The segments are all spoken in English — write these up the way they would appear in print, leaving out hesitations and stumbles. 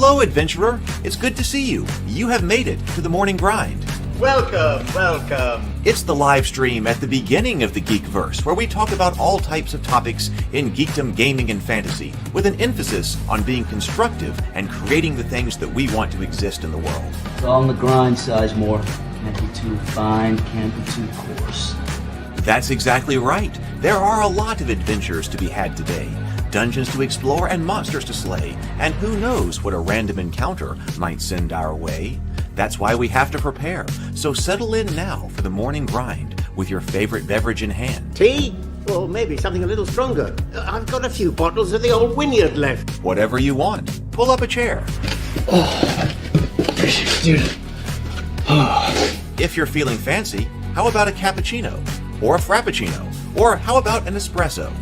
Hello, adventurer. It's good to see you. You have made it to the morning grind. Welcome, welcome. It's the live stream at the beginning of the Geekverse, where we talk about all types of topics in geekdom, gaming, and fantasy, with an emphasis on being constructive and creating the things that we want to exist in the world. It's all on the grind, Sizemore. Can't be too fine, can't be too coarse. That's exactly right. There are a lot of adventures to be had today. Dungeons to explore and monsters to slay, and who knows what a random encounter might send our way. That's why we have to prepare, so settle in now for the morning grind with your favorite beverage in hand. Tea? Or maybe something a little stronger. I've got a few bottles of the old Wynyard left. Whatever you want. Pull up a chair. Dude. If you're feeling fancy, how about a cappuccino? Or a frappuccino? Or how about an espresso?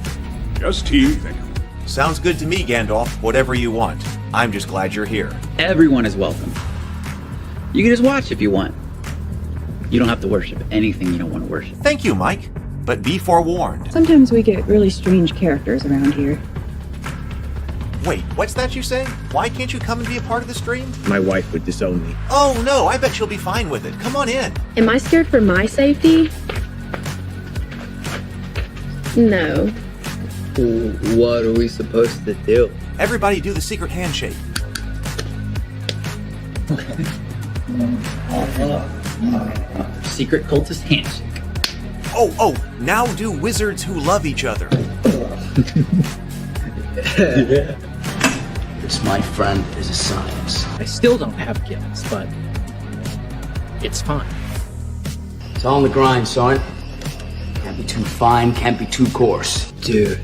Just tea, thank you. Sounds good to me, Gandalf. Whatever you want. I'm just glad you're here. Everyone is welcome. You can just watch if you want. You don't have to worship anything you don't want to worship. Thank you, Mike. But be forewarned. Sometimes we get really strange characters around here. Wait, what's that you say? Why can't you come and be a part of the stream? My wife would disown me. Oh no, I bet she'll be fine with it. Come on in. Am I scared for my safety? No. What are we supposed to do? Everybody do the secret handshake. Secret cultist handshake. Oh, now do wizards who love each other. This, my friend, is a science. I still don't have gifts, but it's fine. It's all on the grind, son. Can't be too fine, can't be too coarse. Dude,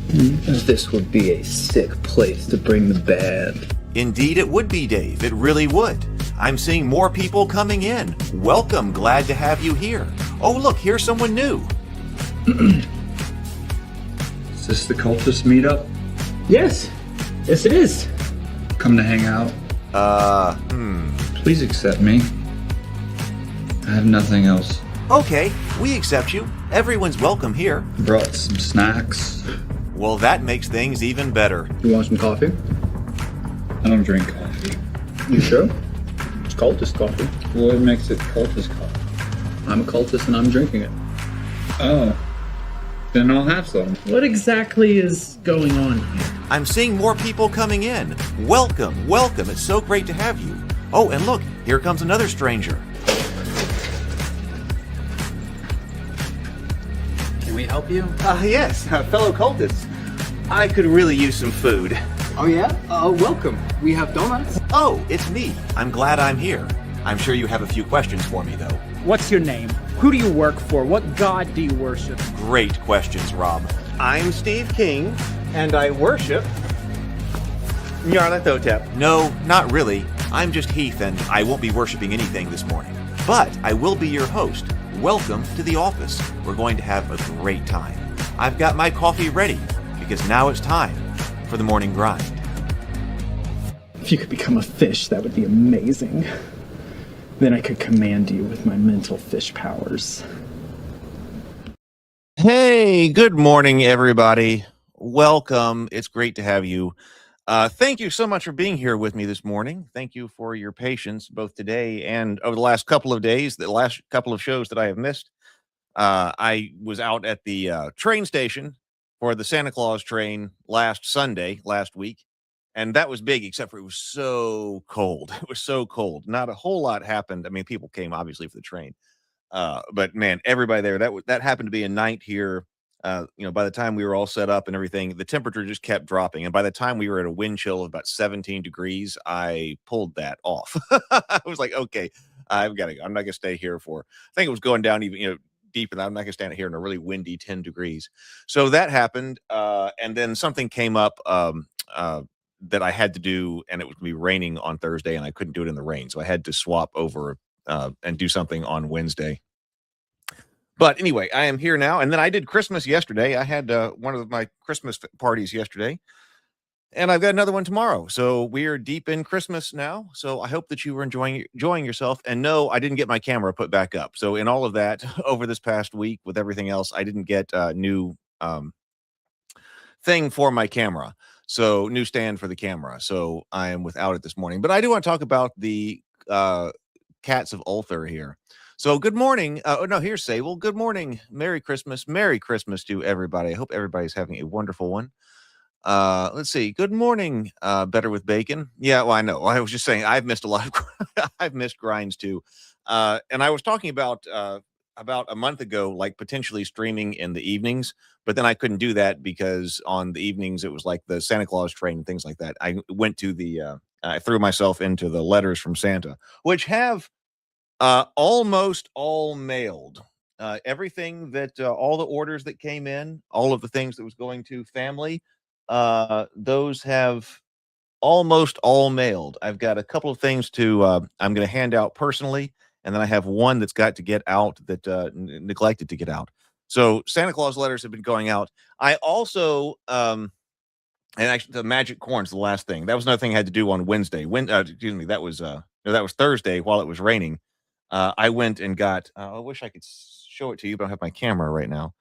this would be a sick place to bring the band. Indeed it would be, Dave. It really would. I'm seeing more people coming in. Welcome, glad to have you here. Oh look, here's someone new. Is this the cultist meetup? Yes it is. Come to hang out? Please accept me. I have nothing else. Okay, we accept you. Everyone's welcome here. Brought some snacks. Well, that makes things even better. You want some coffee? I don't drink coffee. You sure? It's cultist coffee. What makes it cultist coffee? I'm a cultist and I'm drinking it. Oh. Then I'll have some. What exactly is going on here? I'm seeing more people coming in. Welcome. It's so great to have you. Oh, and look, here comes another stranger. Can we help you? Yes, fellow cultists. I could really use some food. Oh yeah? Welcome. We have donuts. Oh, it's me. I'm glad I'm here. I'm sure you have a few questions for me, though. What's your name? Who do you work for? What god do you worship? Great questions, Rob. I'm Steve King, and I worship Nyarlathotep. No, not really. I'm just Heath, and I won't be worshiping anything this morning. But I will be your host. Welcome to the office. We're going to have a great time. I've got my coffee ready, because now it's time for the morning grind. If you could become a fish, that would be amazing. Then I could command you with my mental fish powers. Hey, good morning, everybody. Welcome. It's great to have you. Thank you so much for being here with me this morning. Thank you for your patience, both today and over the last couple of days, the last couple of shows that I have missed. I was out at the train station for the Santa Claus train last week. And that was big, except for it was so cold. It was so cold. Not a whole lot happened. I mean, people came obviously for the train. But man, everybody there, that happened to be a night here. By the time we were all set up and everything, the temperature just kept dropping. And by the time we were at a wind chill of about 17 degrees, I pulled that off. I was like, okay, I've got to go. I'm not going to stay here I think it was going down even, deep, and I'm not going to stand here in a really windy 10 degrees. So that happened. And then something came up, that I had to do, and it was going to be raining on Thursday, and I couldn't do it in the rain. So I had to swap over and do something on Wednesday. But anyway, I am here now. And then I did Christmas yesterday. I had one of my Christmas parties yesterday, and I've got another one tomorrow. So we are deep in Christmas now. So I hope that you were enjoying yourself. And no, I didn't get my camera put back up. So in all of that, over this past week with everything else, I didn't get a new thing for my camera. So new stand for the camera. So I am without it this morning. But I do want to talk about the cats of Ulthar here. So good morning. Oh no, here's Sable. Good morning. Merry Christmas. Merry Christmas to everybody. I hope everybody's having a wonderful one. Let's see. Good morning. Better with bacon. Yeah, well, I know. I was just saying I've missed a lot of I've missed grinds too. And I was talking about a month ago, like potentially streaming in the evenings, but then I couldn't do that because on the evenings it was like the Santa Claus train and things like that. I went to the I threw myself into the letters from Santa, which have almost all mailed. Everything that all the orders that came in, all of the things that was going to family, those have almost all mailed. I've got a couple of things to I'm going to hand out personally, and then I have one that's got to get out that neglected to get out. So Santa Claus letters have been going out. I also and actually the magic corn's the last thing. That was another thing I had to do on Wednesday. Excuse me, that was no, that was Thursday while it was raining. I went and got I wish I could show it to you, but I don't have my camera right now.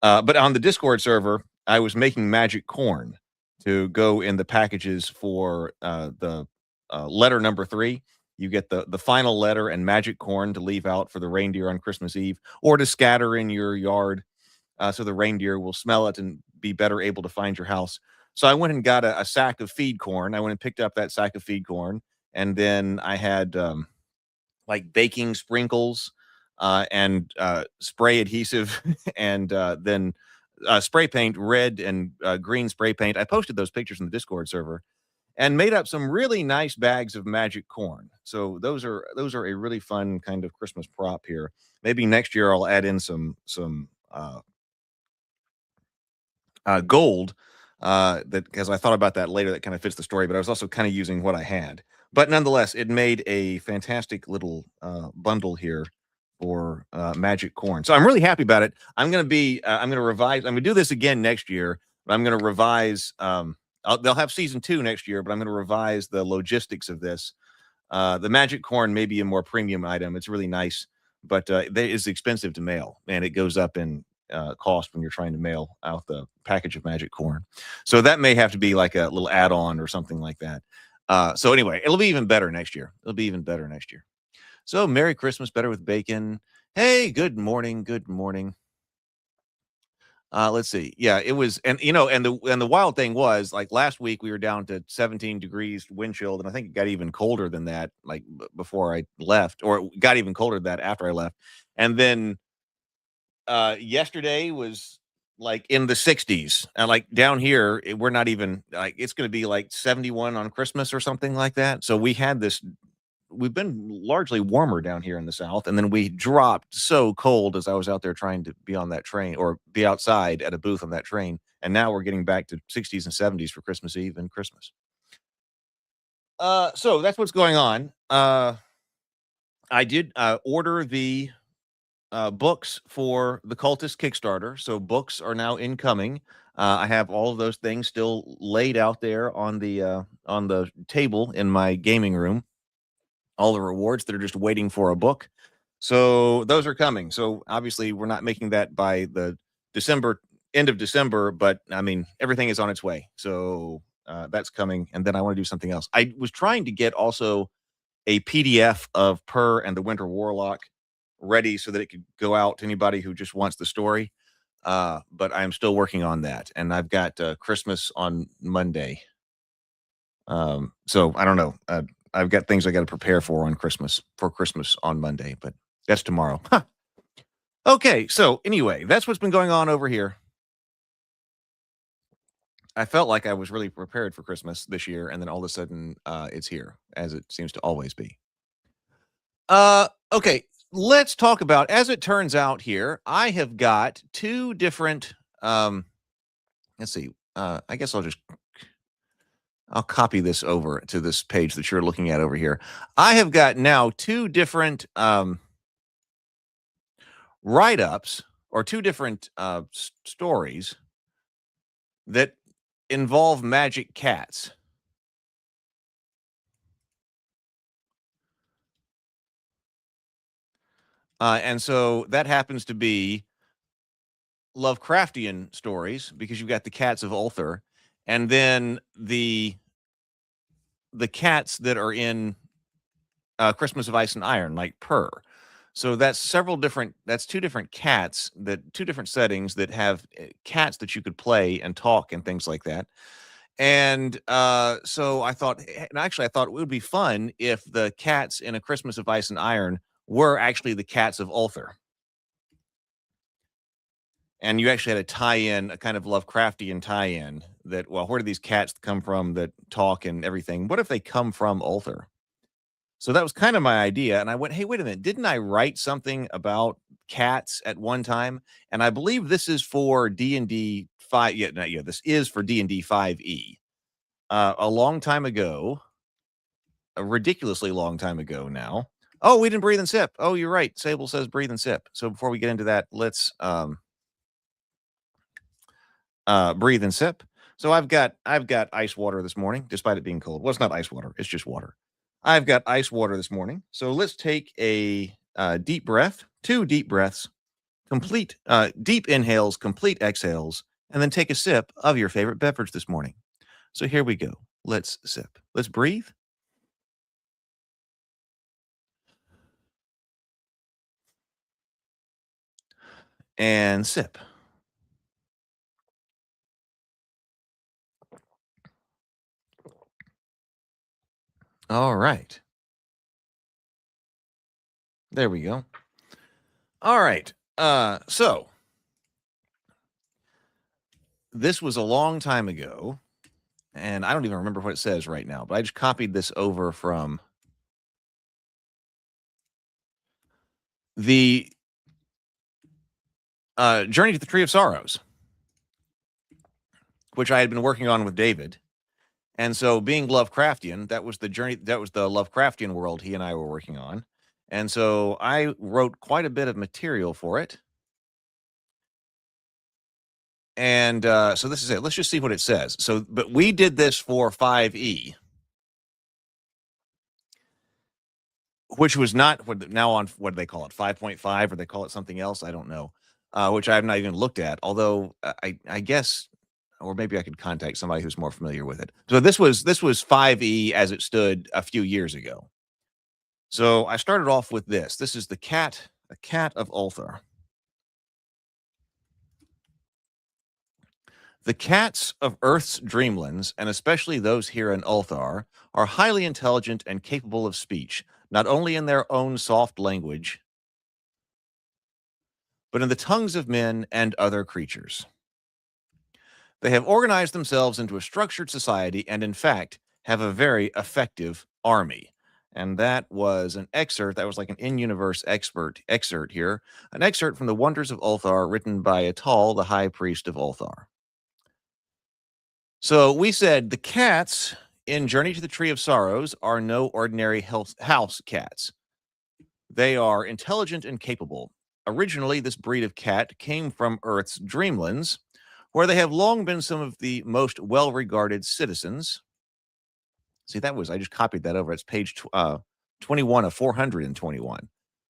But on the Discord server, I was making magic corn to go in the packages for the letter number 3. You get the final letter and magic corn to leave out for the reindeer on Christmas Eve, or to scatter in your yard so the reindeer will smell it and be better able to find your house. So I went and got a sack of feed corn. I went and picked up that sack of feed corn, and then I had like baking sprinkles and spray adhesive and then spray paint, red and green spray paint. I posted those pictures in the Discord server and made up some really nice bags of magic corn. So those are a really fun kind of Christmas prop here. Maybe next year I'll add in some gold that, because I thought about that later, that kind of fits the story, but I was also kind of using what I had. But nonetheless, it made a fantastic little bundle here for magic corn. So I'm really happy about it. I'm going to revise. I'm going to do this again next year, but I'm going to revise. They'll have season 2 next year, but I'm going to revise the logistics of this. The magic corn may be a more premium item. It's really nice, but it's expensive to mail, and it goes up in cost when you're trying to mail out the package of magic corn. So that may have to be like a little add-on or something like that. So anyway, it'll be even better next year. It'll be even better next year. So Merry Christmas, better with bacon. Hey, good morning. Good morning. Let's see. Yeah, it was, and the wild thing was, like, last week we were down to 17 degrees wind chill, and I think it got even colder than that, like before I left, or it got even colder than that after I left. And then yesterday was like in the 60s, and like down here we're not even, like, it's going to be like 71 on Christmas or something like that. So we've been largely warmer down here in the South, and then we dropped so cold as I was out there trying to be on that train, or be outside at a booth on that train, and now we're getting back to 60s and 70s for Christmas Eve and Christmas. So that's what's going on. I did order the books for the Cultist Kickstarter, so books are now incoming. I have all of those things still laid out there on the table in my gaming room. All the rewards that are just waiting for a book. So those are coming. So obviously we're not making that by the end of December, but I mean, everything is on its way. So that's coming. And then I want to do something else. I was trying to get also a PDF of Per and the Winter Warlock ready so that it could go out to anybody who just wants the story. But I'm still working on that. And I've got Christmas on Monday. So I don't know. I've got things I got to prepare for Christmas on Monday, but that's tomorrow. Huh. Okay, so anyway, that's what's been going on over here. I felt like I was really prepared for Christmas this year, and then all of a sudden, it's here, as it seems to always be. Okay, let's talk about, as it turns out here, I have got 2 different, let's see, I guess I'll copy this over to this page that you're looking at over here. I have got now 2 different write-ups, or 2 different stories that involve magic cats. And so that happens to be Lovecraftian stories, because you've got the cats of Ulthar. and then the cats that are in Christmas of Ice and Iron, like Purr. So that's two different cats, two different settings that have cats that you could play and talk and things like that. And so I thought, and actually I thought it would be fun if the cats in A Christmas of Ice and Iron were actually the cats of Ulthar. And you actually had a tie-in, a kind of Lovecraftian tie-in that, well, where do these cats come from that talk and everything? What if they come from Ulthar? So that was kind of my idea. And I went, hey, wait a minute. Didn't I write something about cats at one time? And I believe this is for D&D 5. Yeah, this is for D&D 5e. A long time ago, a ridiculously long time ago now. Oh, we didn't breathe and sip. Oh, you're right. Sable says breathe and sip. So before we get into that, let's breathe and sip. So I've got ice water this morning, despite it being cold. Well, it's not ice water. It's just water. I've got ice water this morning. So let's take a deep breath, 2 deep breaths, complete deep inhales, complete exhales, and then take a sip of your favorite beverage this morning. So here we go. Let's sip. Let's breathe. And sip. All right. There we go. All right. So this was a long time ago, and I don't even remember what it says right now, but I just copied this over from the Journey to the Tree of Sorrows, which I had been working on with David. And so being Lovecraftian, that was the Lovecraftian world he and I were working on. And so I wrote quite a bit of material for it. And so this is it. Let's just see what it says. So, but we did this for 5e, which was not now on, what do they call it? 5.5, or they call it something else? I don't know, which I have not even looked at, although I guess, or maybe I could contact somebody who's more familiar with it. So this was 5e as it stood a few years ago. So I started off with this. This is a cat of Ulthar. The cats of Earth's dreamlands, and especially those here in Ulthar, are highly intelligent and capable of speech, not only in their own soft language, but in the tongues of men and other creatures. They have organized themselves into a structured society and, in fact, have a very effective army. And that was an excerpt, that was like an in-universe excerpt here, an excerpt from The Wonders of Ulthar, written by Atal, the High Priest of Ulthar. So we said the cats in Journey to the Tree of Sorrows are no ordinary house cats. They are intelligent and capable. Originally, this breed of cat came from Earth's dreamlands, where they have long been some of the most well-regarded citizens. See, I just copied that over. It's page 21 of 421. I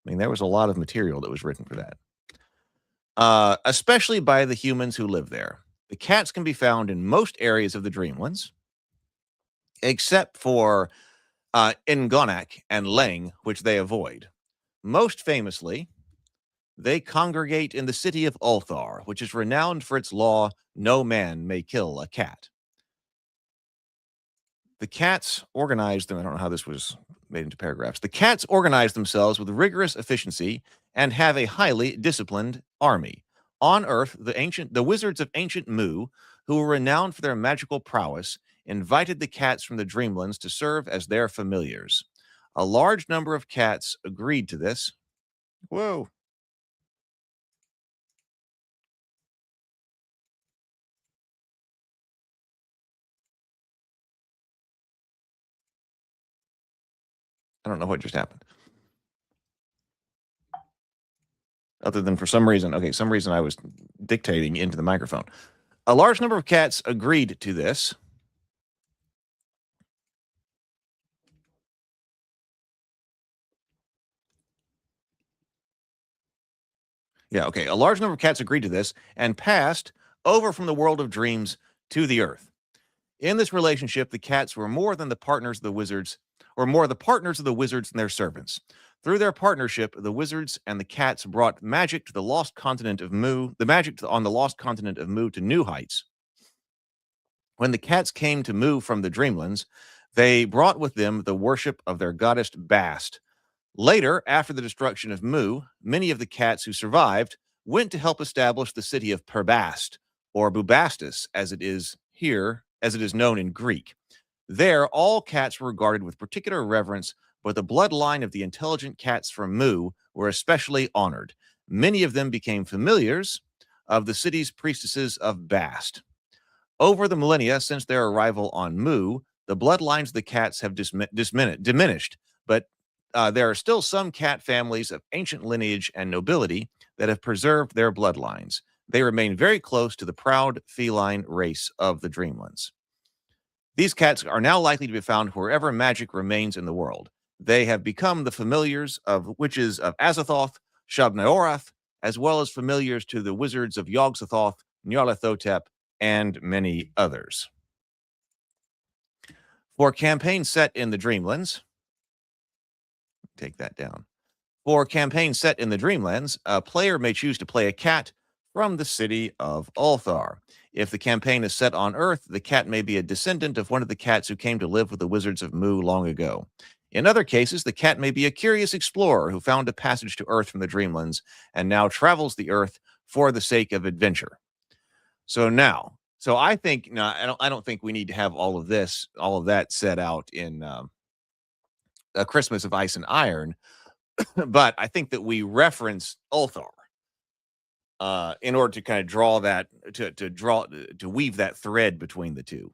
mean, there was a lot of material that was written for that. Especially by the humans who live there. The cats can be found in most areas of the Dreamlands, except for Ingonak and Leng, which they avoid. Most famously, they congregate in the city of Ulthar, which is renowned for its law, no man may kill a cat. The cats organized them. I don't know how this was made into paragraphs. The cats organize themselves with rigorous efficiency and have a highly disciplined army. On Earth, the wizards of ancient Mu, who were renowned for their magical prowess, invited the cats from the Dreamlands to serve as their familiars. A large number of cats agreed to this. Whoa. I don't know what just happened. Other than for some reason I was dictating into the microphone. A large number of cats agreed to this. Yeah, okay. A large number of cats agreed to this and passed over from the world of dreams to the Earth. In this relationship, the cats were more than the partners of the wizards, or more the partners of the wizards and their servants. Through their partnership, the wizards and the cats brought magic to the lost continent of Mu, on the lost continent of Mu to new heights. When the cats came to Mu from the Dreamlands, they brought with them the worship of their goddess Bast. Later, after the destruction of Mu, many of the cats who survived went to help establish the city of Perbast, or Bubastis, as it is known in Greek. There, all cats were regarded with particular reverence, but the bloodline of the intelligent cats from Mu were especially honored. Many of them became familiars of the city's priestesses of Bast. Over the millennia since their arrival on Mu, the bloodlines of the cats have diminished, but there are still some cat families of ancient lineage and nobility that have preserved their bloodlines. They remain very close to the proud feline race of the Dreamlands. These cats are now likely to be found wherever magic remains in the world. They have become the familiars of witches of Azathoth, Shabnaorath, as well as familiars to the wizards of Yog-Sothoth, Nyarlathotep, and many others. For campaigns set in the Dreamlands, take that down. For campaigns set in the Dreamlands, a player may choose to play a cat from the city of Ulthar. If the campaign is set on Earth, the cat may be a descendant of one of the cats who came to live with the wizards of Mu long ago. In other cases, the cat may be a curious explorer who found a passage to Earth from the Dreamlands and now travels the Earth for the sake of adventure. So I think I don't think we need to have all of that set out in A Christmas of Ice and Iron, but I think that we reference Ulthar in order to kind of draw that to weave that thread between the two.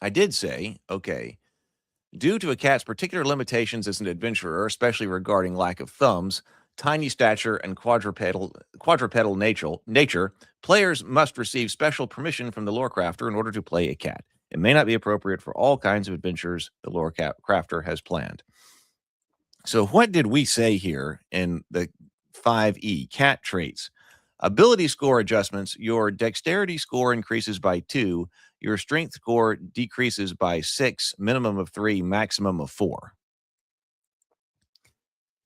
I did say, okay, due to a cat's particular limitations as an adventurer, especially regarding lack of thumbs, tiny stature, and quadrupedal nature, players must receive special permission from the lore crafter in order to play a cat. It may not be appropriate for all kinds of adventures the lore crafter has planned. So what did we say here in the 5E, cat traits? Ability score adjustments, your dexterity score increases by 2, your strength score decreases by 6, minimum of 3, maximum of 4.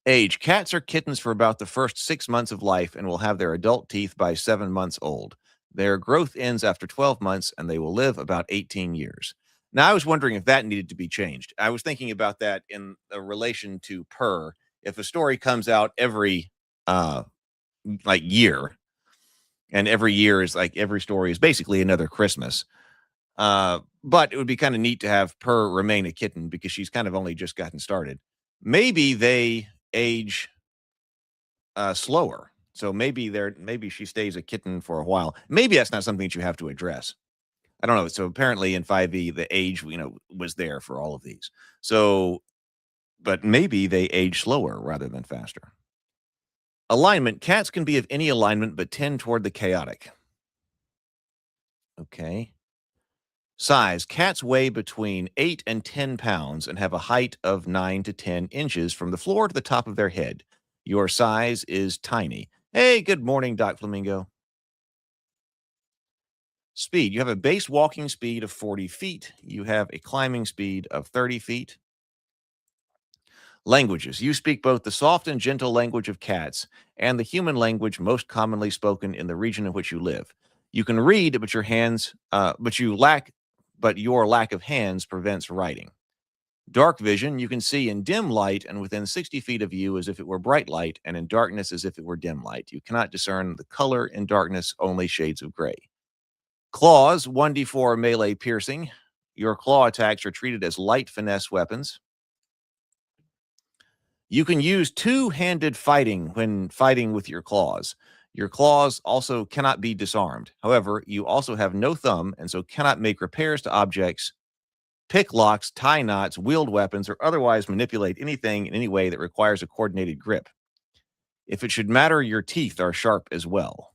Age, cats are kittens for about the first 6 months of life and will have their adult teeth by 7 months old. Their growth ends after 12 months and they will live about 18 years. Now, I was wondering if that needed to be changed. I was thinking about that in relation to Per. If a story comes out every year, and every year is like every story is basically another Christmas. But it would be kind of neat to have Per remain a kitten because she's kind of only just gotten started. Maybe they age slower. So maybe she stays a kitten for a while. Maybe that's not something that you have to address. I don't know. So apparently in 5e, the age, was there for all of these. So, but maybe they age slower rather than faster. Alignment. Cats can be of any alignment, but tend toward the chaotic. Okay. Size. Cats weigh between 8 and 10 pounds and have a height of 9 to 10 inches from the floor to the top of their head. Your size is tiny. Hey, good morning, Doc Flamingo. Speed. You have a base walking speed of 40 feet. You have a climbing speed of 30 feet. Languages. You speak both the soft and gentle language of cats and the human language most commonly spoken in the region in which you live. You can read, but your lack of hands prevents writing. Dark vision. You can see in dim light and within 60 feet of you as if it were bright light, and in darkness as if it were dim light. You cannot discern the color in darkness, only shades of gray. Claws, 1d4 melee piercing. Your claw attacks are treated as light finesse weapons. You can use two-handed fighting when fighting with your claws. Your claws also cannot be disarmed. However, you also have no thumb and so cannot make repairs to objects, pick locks, tie knots, wield weapons, or otherwise manipulate anything in any way that requires a coordinated grip. If it should matter, your teeth are sharp as well.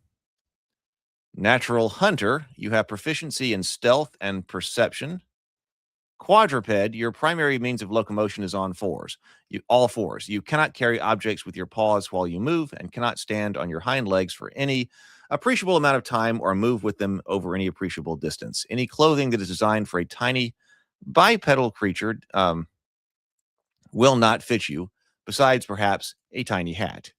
Natural hunter, you have proficiency in stealth and perception. Quadruped, your primary means of locomotion is on all fours. You cannot carry objects with your paws while you move and cannot stand on your hind legs for any appreciable amount of time or move with them over any appreciable distance. Any clothing that is designed for a tiny bipedal creature will not fit you, besides perhaps a tiny hat.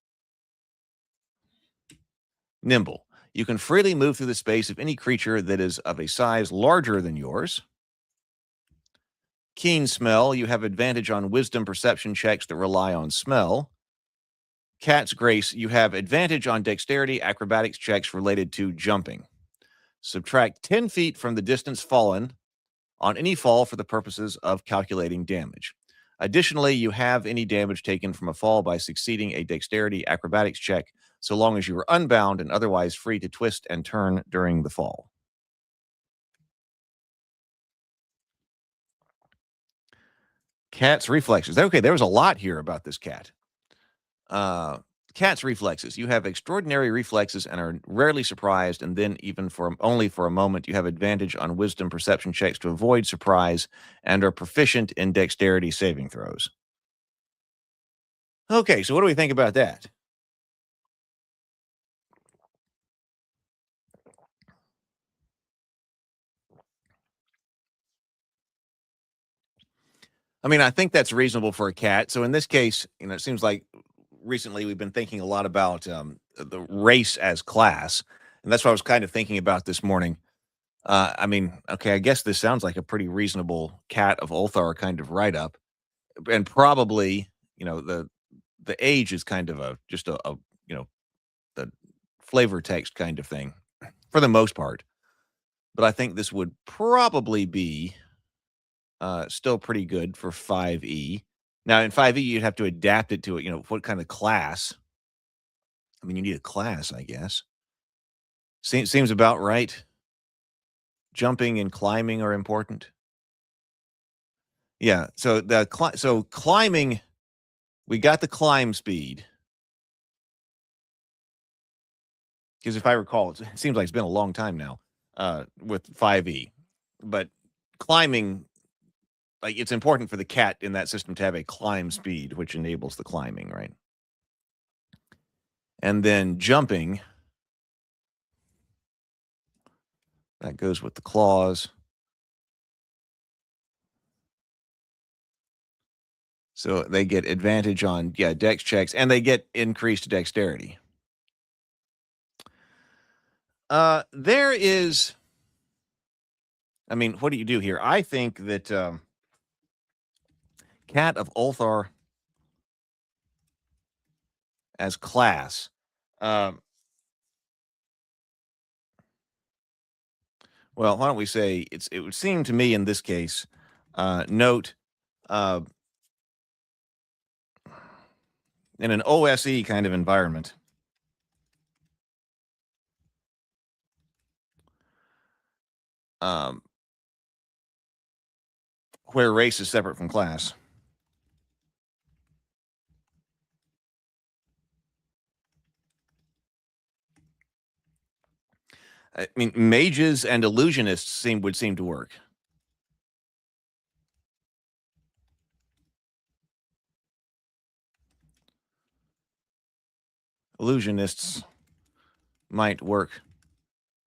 Nimble. You can freely move through the space of any creature that is of a size larger than yours. Keen smell. You have advantage on wisdom perception checks that rely on smell. Cat's grace. You have advantage on dexterity acrobatics checks related to jumping. Subtract 10 feet from the distance fallen on any fall for the purposes of calculating damage. Additionally, you have any damage taken from a fall by succeeding a dexterity acrobatics check, so long as you are unbound and otherwise free to twist and turn during the fall. Cat's reflexes. Okay, there was a lot here about this cat. Cat's reflexes. You have extraordinary reflexes and are rarely surprised, and then even only for a moment, you have advantage on wisdom perception checks to avoid surprise and are proficient in dexterity saving throws. Okay, so what do we think about that? I mean, I think that's reasonable for a cat. So in this case, it seems like recently we've been thinking a lot about the race as class, and that's what I was kind of thinking about this morning. I mean, okay, I guess this sounds like a pretty reasonable Cat of Ulthar kind of write-up, and probably, the age is kind of just a the flavor text kind of thing for the most part. But I think this would probably be still pretty good for 5e. Now, in 5e, you'd have to adapt it to it. What kind of class? I mean, you need a class, I guess. Seems about right. Jumping and climbing are important. Yeah. So climbing, we got the climb speed. Because if I recall, it seems like it's been a long time now with 5e. But climbing, like, it's important for the cat in that system to have a climb speed, which enables the climbing, right? And then jumping, that goes with the claws. So they get advantage on, dex checks, and they get increased dexterity. There is, I mean, what do you do here? I think that Cat of Ulthar as class, well, why don't we say it would seem to me in this case, note, in an OSE kind of environment, where race is separate from class. I mean, mages and illusionists would seem to work. Illusionists might work.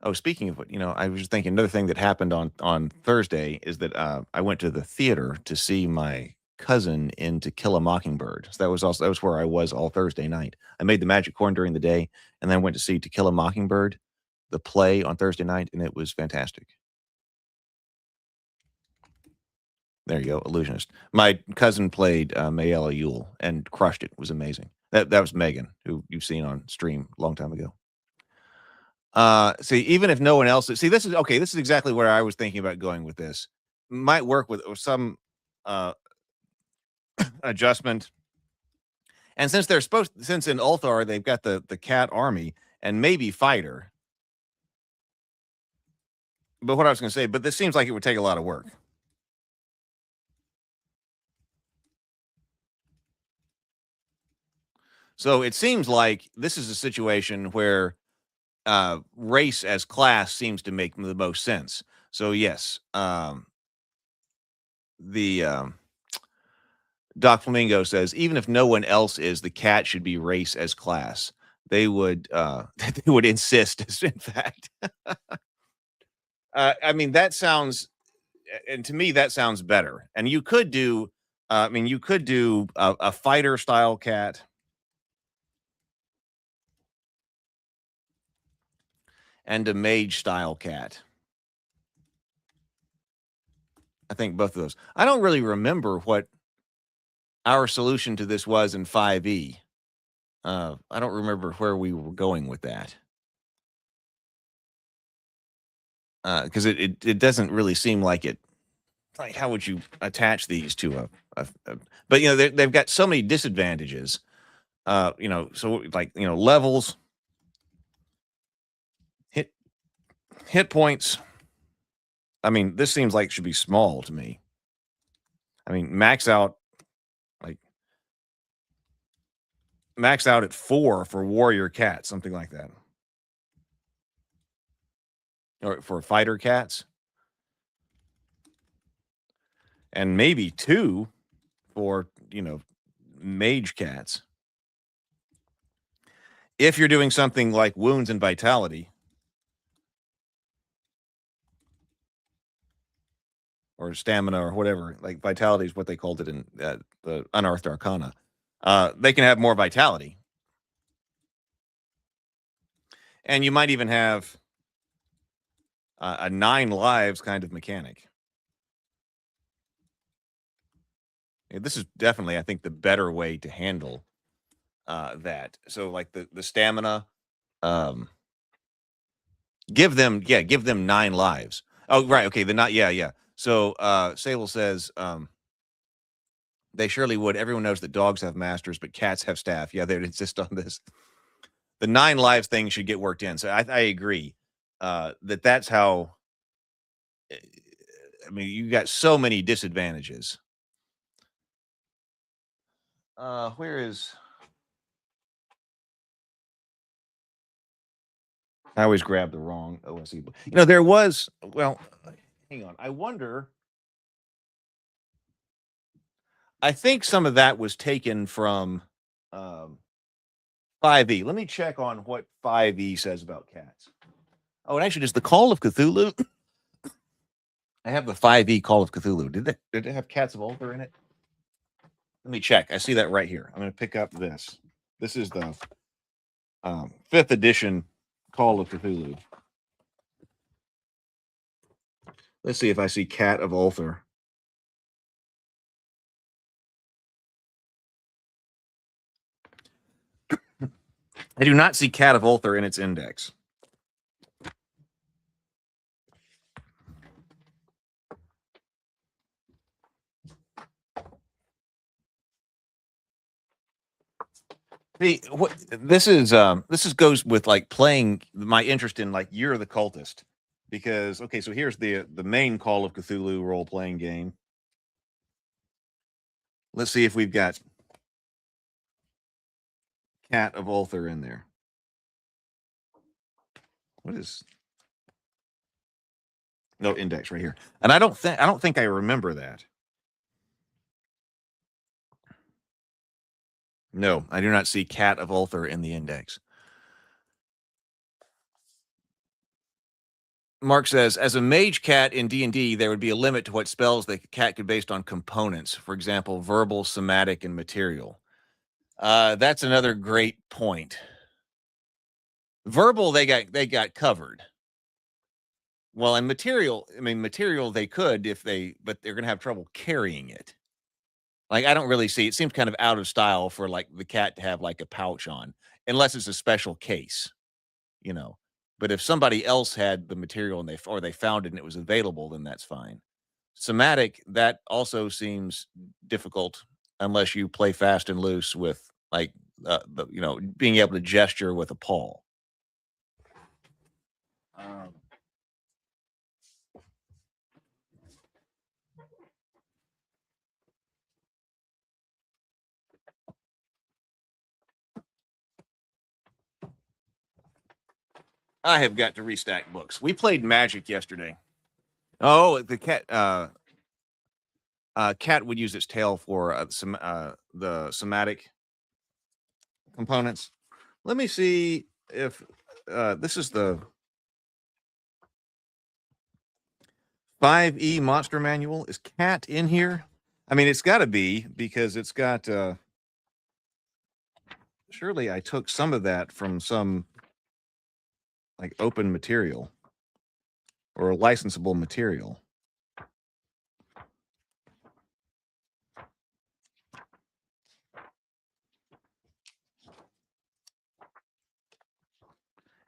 Oh, speaking of what, I was just thinking another thing that happened on Thursday is that I went to the theater to see my cousin in To Kill a Mockingbird. So that was where I was all Thursday night. I made the magic corn during the day, and then went to see To Kill a Mockingbird, the play, on Thursday night, and it was fantastic. There you go, illusionist. My cousin played Mayella Yule and crushed it. It was amazing. That was Megan, who you've seen on stream a long time ago. See, even if no one else, this is exactly where I was thinking about going with this. Might work with some adjustment. And since since in Ulthar they've got the cat army and maybe fighter. But what I was going to say, but this seems like it would take a lot of work. So it seems like this is a situation where race as class seems to make the most sense. So yes, Doc Flamingo says, even if no one else is, the cat should be race as class. they would they would insist. In fact, I mean that sounds, and to me that sounds better. And you could do, I mean, you could do a fighter style cat. And a mage style cat. I think both of those. I don't really remember what our solution to this was in 5e. I don't remember where we were going with that. Because it doesn't really seem like it. Like, how would you attach these to a but you know, they've got so many disadvantages. You know, so like, you know, levels, hit points. I mean, this seems like it should be small to me. I mean, max out at 4 for warrior cat, something like that. Or for fighter cats. And maybe 2 for, you know, mage cats. If you're doing something like wounds and vitality. Or stamina or whatever, like vitality is what they called it in the Unearthed Arcana. They can have more vitality. And you might even have a 9 lives kind of mechanic. Yeah, this is definitely, I think, the better way to handle that. So like the stamina, give them 9 lives. Oh, right. Okay. Yeah. So Sable says they surely would. Everyone knows that dogs have masters, but cats have staff. Yeah, they'd insist on this. The 9 lives thing should get worked in. So I agree that's how. I mean, you got so many disadvantages. Where is? I always grab the wrong OSE. You know, there was. Well, hang on. I wonder. I think some of that was taken from 5e. Let me check on what 5e says about cats. Oh, it actually is the Call of Cthulhu. I have the 5e Call of Cthulhu. Did it have Cats of Ulthar in it? Let me check. I see that right here. I'm going to pick up this. This is the 5th edition Call of Cthulhu. Let's see if I see Cat of Ulthar. I do not see Cat of Ulthar in its index. See, what this is goes with like playing my interest in like You're the Cultist. Because okay, so here's the main Call of Cthulhu role-playing game. Let's see if we've got Cat of Ulthar in there. What is no index right here? And I don't think I remember that. No, I do not see Cat of Ulthar in the index. Mark says, as a mage cat in D&D, there would be a limit to what spells the cat could based on components. For example, verbal, somatic, and material. That's another great point. Verbal, they got covered. Well, and material, I mean, material they could but they're going to have trouble carrying it. Like, I don't really see, it seems kind of out of style for like the cat to have like a pouch on, unless it's a special case, you know. But if somebody else had the material and they found it and it was available, then that's fine. Somatic, that also seems difficult unless you play fast and loose with like being able to gesture with a paw. I have got to restack books. We played Magic yesterday. Oh, the cat. Cat would use its tail for the somatic components. Let me see if this is the 5e monster manual. Is cat in here? I mean, it's got to be because it's got. Surely I took some of that from some like open material or licensable material.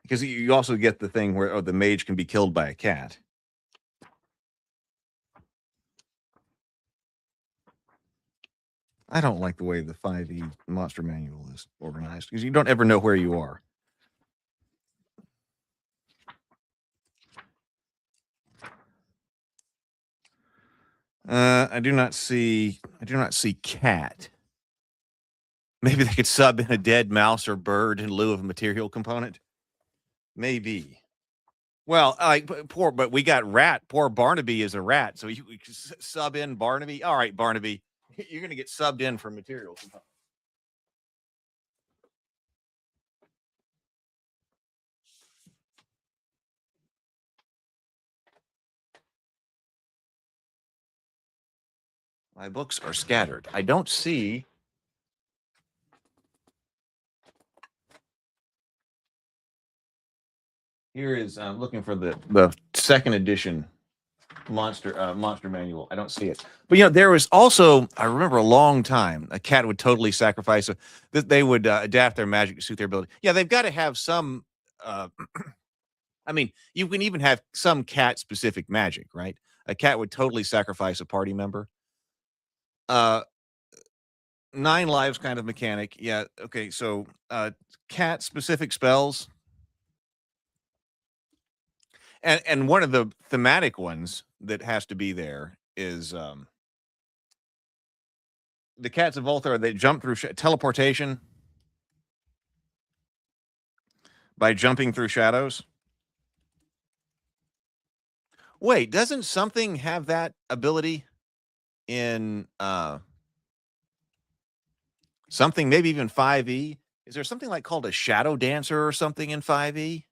Because you also get the thing where the mage can be killed by a cat. I don't like the way the 5e monster manual is organized because you don't ever know where you are. I do not see cat. Maybe they could sub in a dead mouse or bird in lieu of a material component. Maybe. Well, but we got rat. Poor Barnaby is a rat, so you sub in Barnaby. All right, Barnaby, you're going to get subbed in for material component. My books are scattered. I don't see. Here is I'm looking for the second edition monster manual. I don't see it. But there was also, I remember a long time, a cat would totally sacrifice that they would adapt their magic to suit their ability. Yeah, they've got to have some I mean, you can even have some cat specific magic, right? A cat would totally sacrifice a party member. 9 lives kind of mechanic. Yeah, okay, so cat specific spells. And one of the thematic ones that has to be there is the cats of Ulthar. They jump through teleportation by jumping through shadows. Wait, doesn't something have that ability in something, maybe even 5e? Is there something like called a shadow dancer or something in 5e?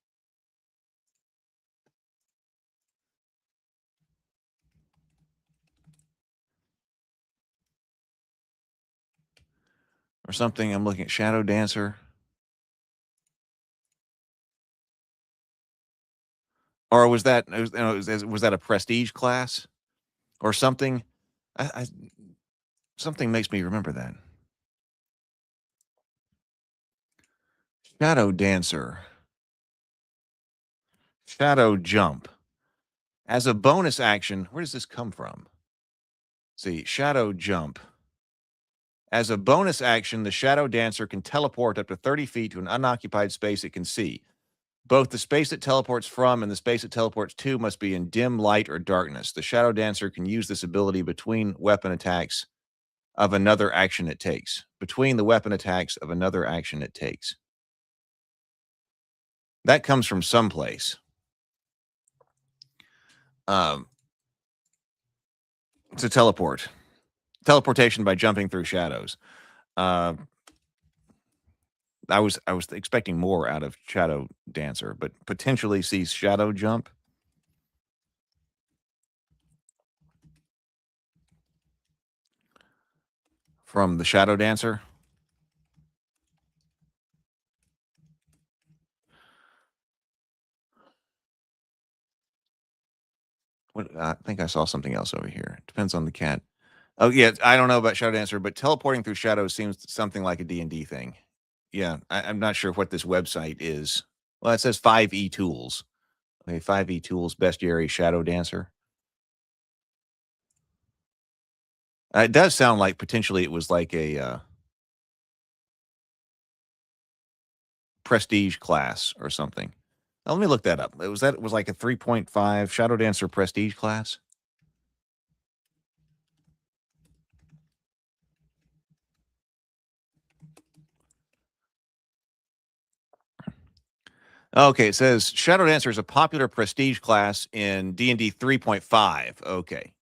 Or something. I'm looking at shadow dancer. Or was that a prestige class or something? Something makes me remember that. Shadow dancer. Shadow jump. As a bonus action, where does this come from? See, shadow jump. As a bonus action, the shadow dancer can teleport up to 30 feet to an unoccupied space it can see. Both the space it teleports from and the space it teleports to must be in dim light or darkness. The shadow dancer can use this ability between weapon attacks of another action it takes. Between the weapon attacks of another action it takes. That comes from someplace. To teleport. Teleportation by jumping through shadows. I was expecting more out of Shadow Dancer, but potentially sees Shadow Jump. From the Shadow Dancer. I think I saw something else over here. Depends on the cat. Oh, yeah, I don't know about Shadow Dancer, but teleporting through shadows seems something like a D&D thing. Yeah, I'm not sure what this website is. Well, it says 5e Tools. Okay, 5e Tools, Bestiary Shadow Dancer. It does sound like potentially it was like a prestige class or something. Now, let me look that up. It was like a 3.5 Shadow Dancer prestige class. Okay, it says Shadow Dancer is a popular prestige class in D&D 3.5. Okay.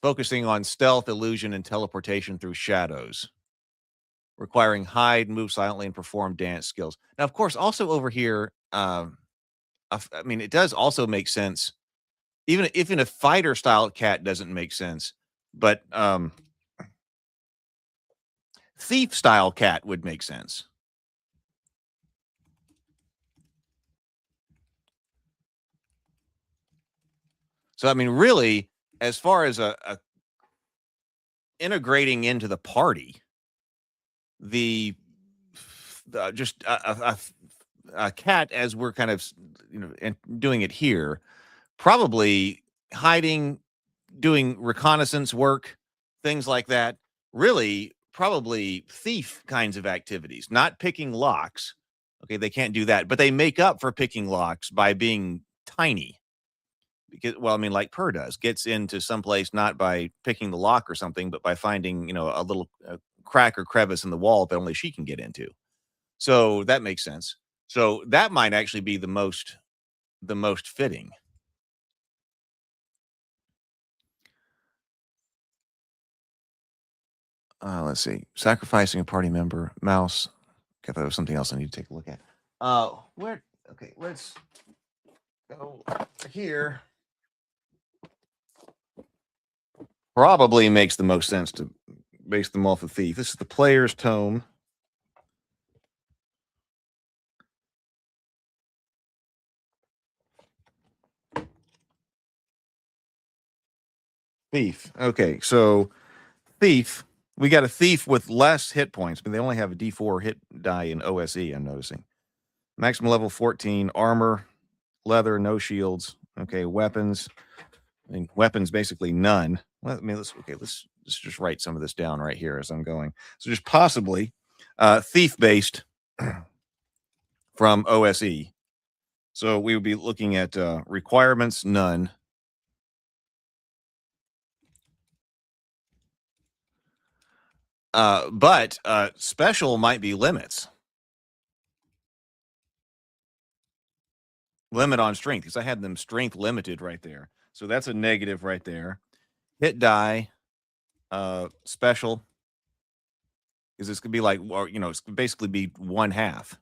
Focusing on stealth, illusion, and teleportation through shadows. requiring hide, move silently, and perform dance skills. Now, of course, also over here, I mean, it does also make sense, even if in a fighter style cat doesn't make sense, but thief style cat would make sense. So, I mean, really, as far as a integrating into the party, just a cat, as we're kind of doing it here, probably hiding, doing reconnaissance work, things like that. Really, probably thief kinds of activities, not picking locks. Okay, they can't do that, but they make up for picking locks by being tiny. Because, well, I mean, like Purr does, gets into some place not by picking the lock or something, but by finding, a little crack or crevice in the wall that only she can get into. So that makes sense. So that might actually be the most fitting. Let's see. Sacrificing a party member, mouse. Okay, that was something else I need to take a look at. Okay, let's go here. Probably makes the most sense to base them off of thief. This is the player's tome. Thief. Okay, so thief. We got a thief with less hit points, but they only have a D4 hit die in OSE, I'm noticing. Maximum level 14, armor, leather, no shields. Okay, weapons. I mean, weapons basically none. Well, I mean, let's just write some of this down right here as I'm going. So just possibly thief based from OSE. So we would be looking at requirements, none. But special might be limits. Limit on strength, because I had them strength limited right there. So that's a negative right there. Hit die, special, because this could be like, or, it's basically be 1/2,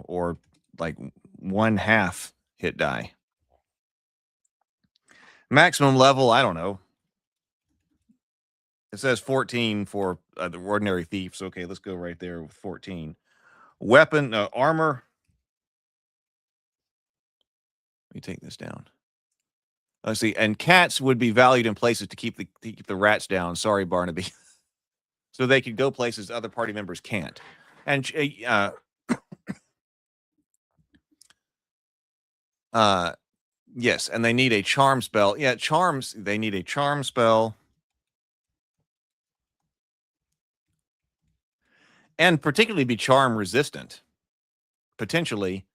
or like 1/2 hit die. Maximum level, I don't know. It says 14 for the ordinary thieves. Okay, let's go right there with 14. Weapon, armor. Let me take this down. Let's see. And cats would be valued in places to keep the rats down. Sorry, Barnaby. So they could go places other party members can't. And yes, and they need a charm spell. Yeah, charms. They need a charm spell. And particularly be charm resistant. Potentially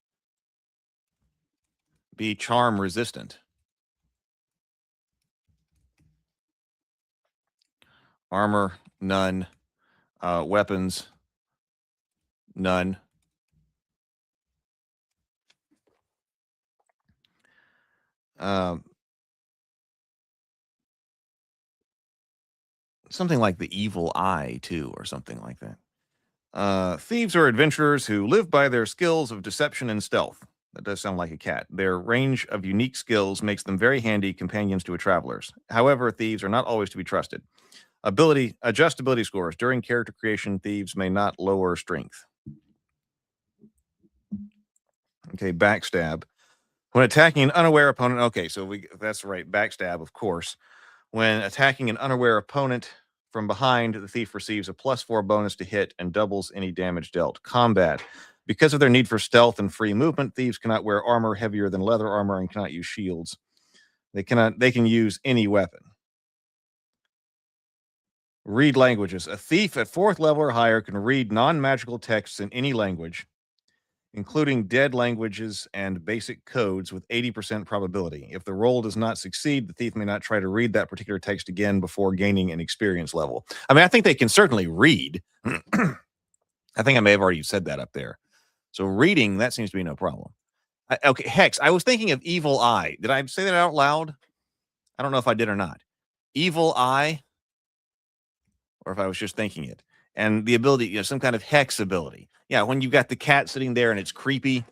be charm resistant. Armor, none. Weapons, none. Something like the evil eye, too, or something like that. Thieves are adventurers who live by their skills of deception and stealth. That does sound like a cat. Their range of unique skills makes them very handy companions to travelers. However, thieves are not always to be trusted. Adjustability scores. During character creation, thieves may not lower strength. Okay, backstab. When attacking an unaware opponent, okay, so that's right, backstab, of course. When attacking an unaware opponent from behind, the thief receives a +4 bonus to hit and doubles any damage dealt. Combat. Because of their need for stealth and free movement, thieves cannot wear armor heavier than leather armor and cannot use shields. They can use any weapon. Read languages. A thief at 4th level or higher can read non-magical texts in any language, including dead languages and basic codes with 80% probability. If the roll does not succeed, the thief may not try to read that particular text again before gaining an experience level. I mean, I think they can certainly read. I think I may have already said that up there. So reading, that seems to be no problem. Okay, Hex, I was thinking of evil eye. Did I say that out loud? I don't know if I did or not. Evil eye, or if I was just thinking it. and the ability, some kind of hex ability. Yeah, when you've got the cat sitting there and it's creepy,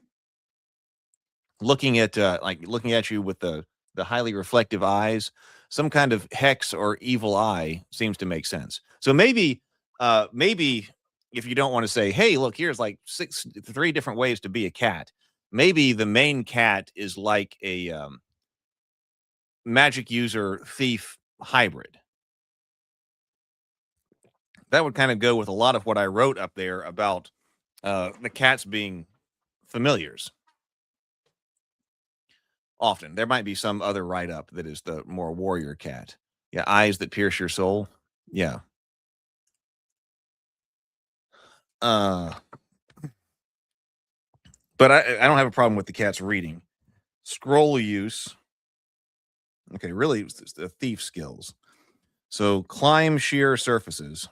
looking at you with the highly reflective eyes, some kind of hex or evil eye seems to make sense. So maybe if you don't want to say, hey, look, here's like 3 different ways to be a cat, maybe the main cat is like a magic user thief hybrid. That would kind of go with a lot of what I wrote up there about the cats being familiars. Often there might be some other write-up that is the more warrior cat. Yeah, eyes that pierce your soul. Yeah. But I don't have a problem with the cat's reading. Scroll use. Okay, really, it's the thief skills. So climb sheer surfaces.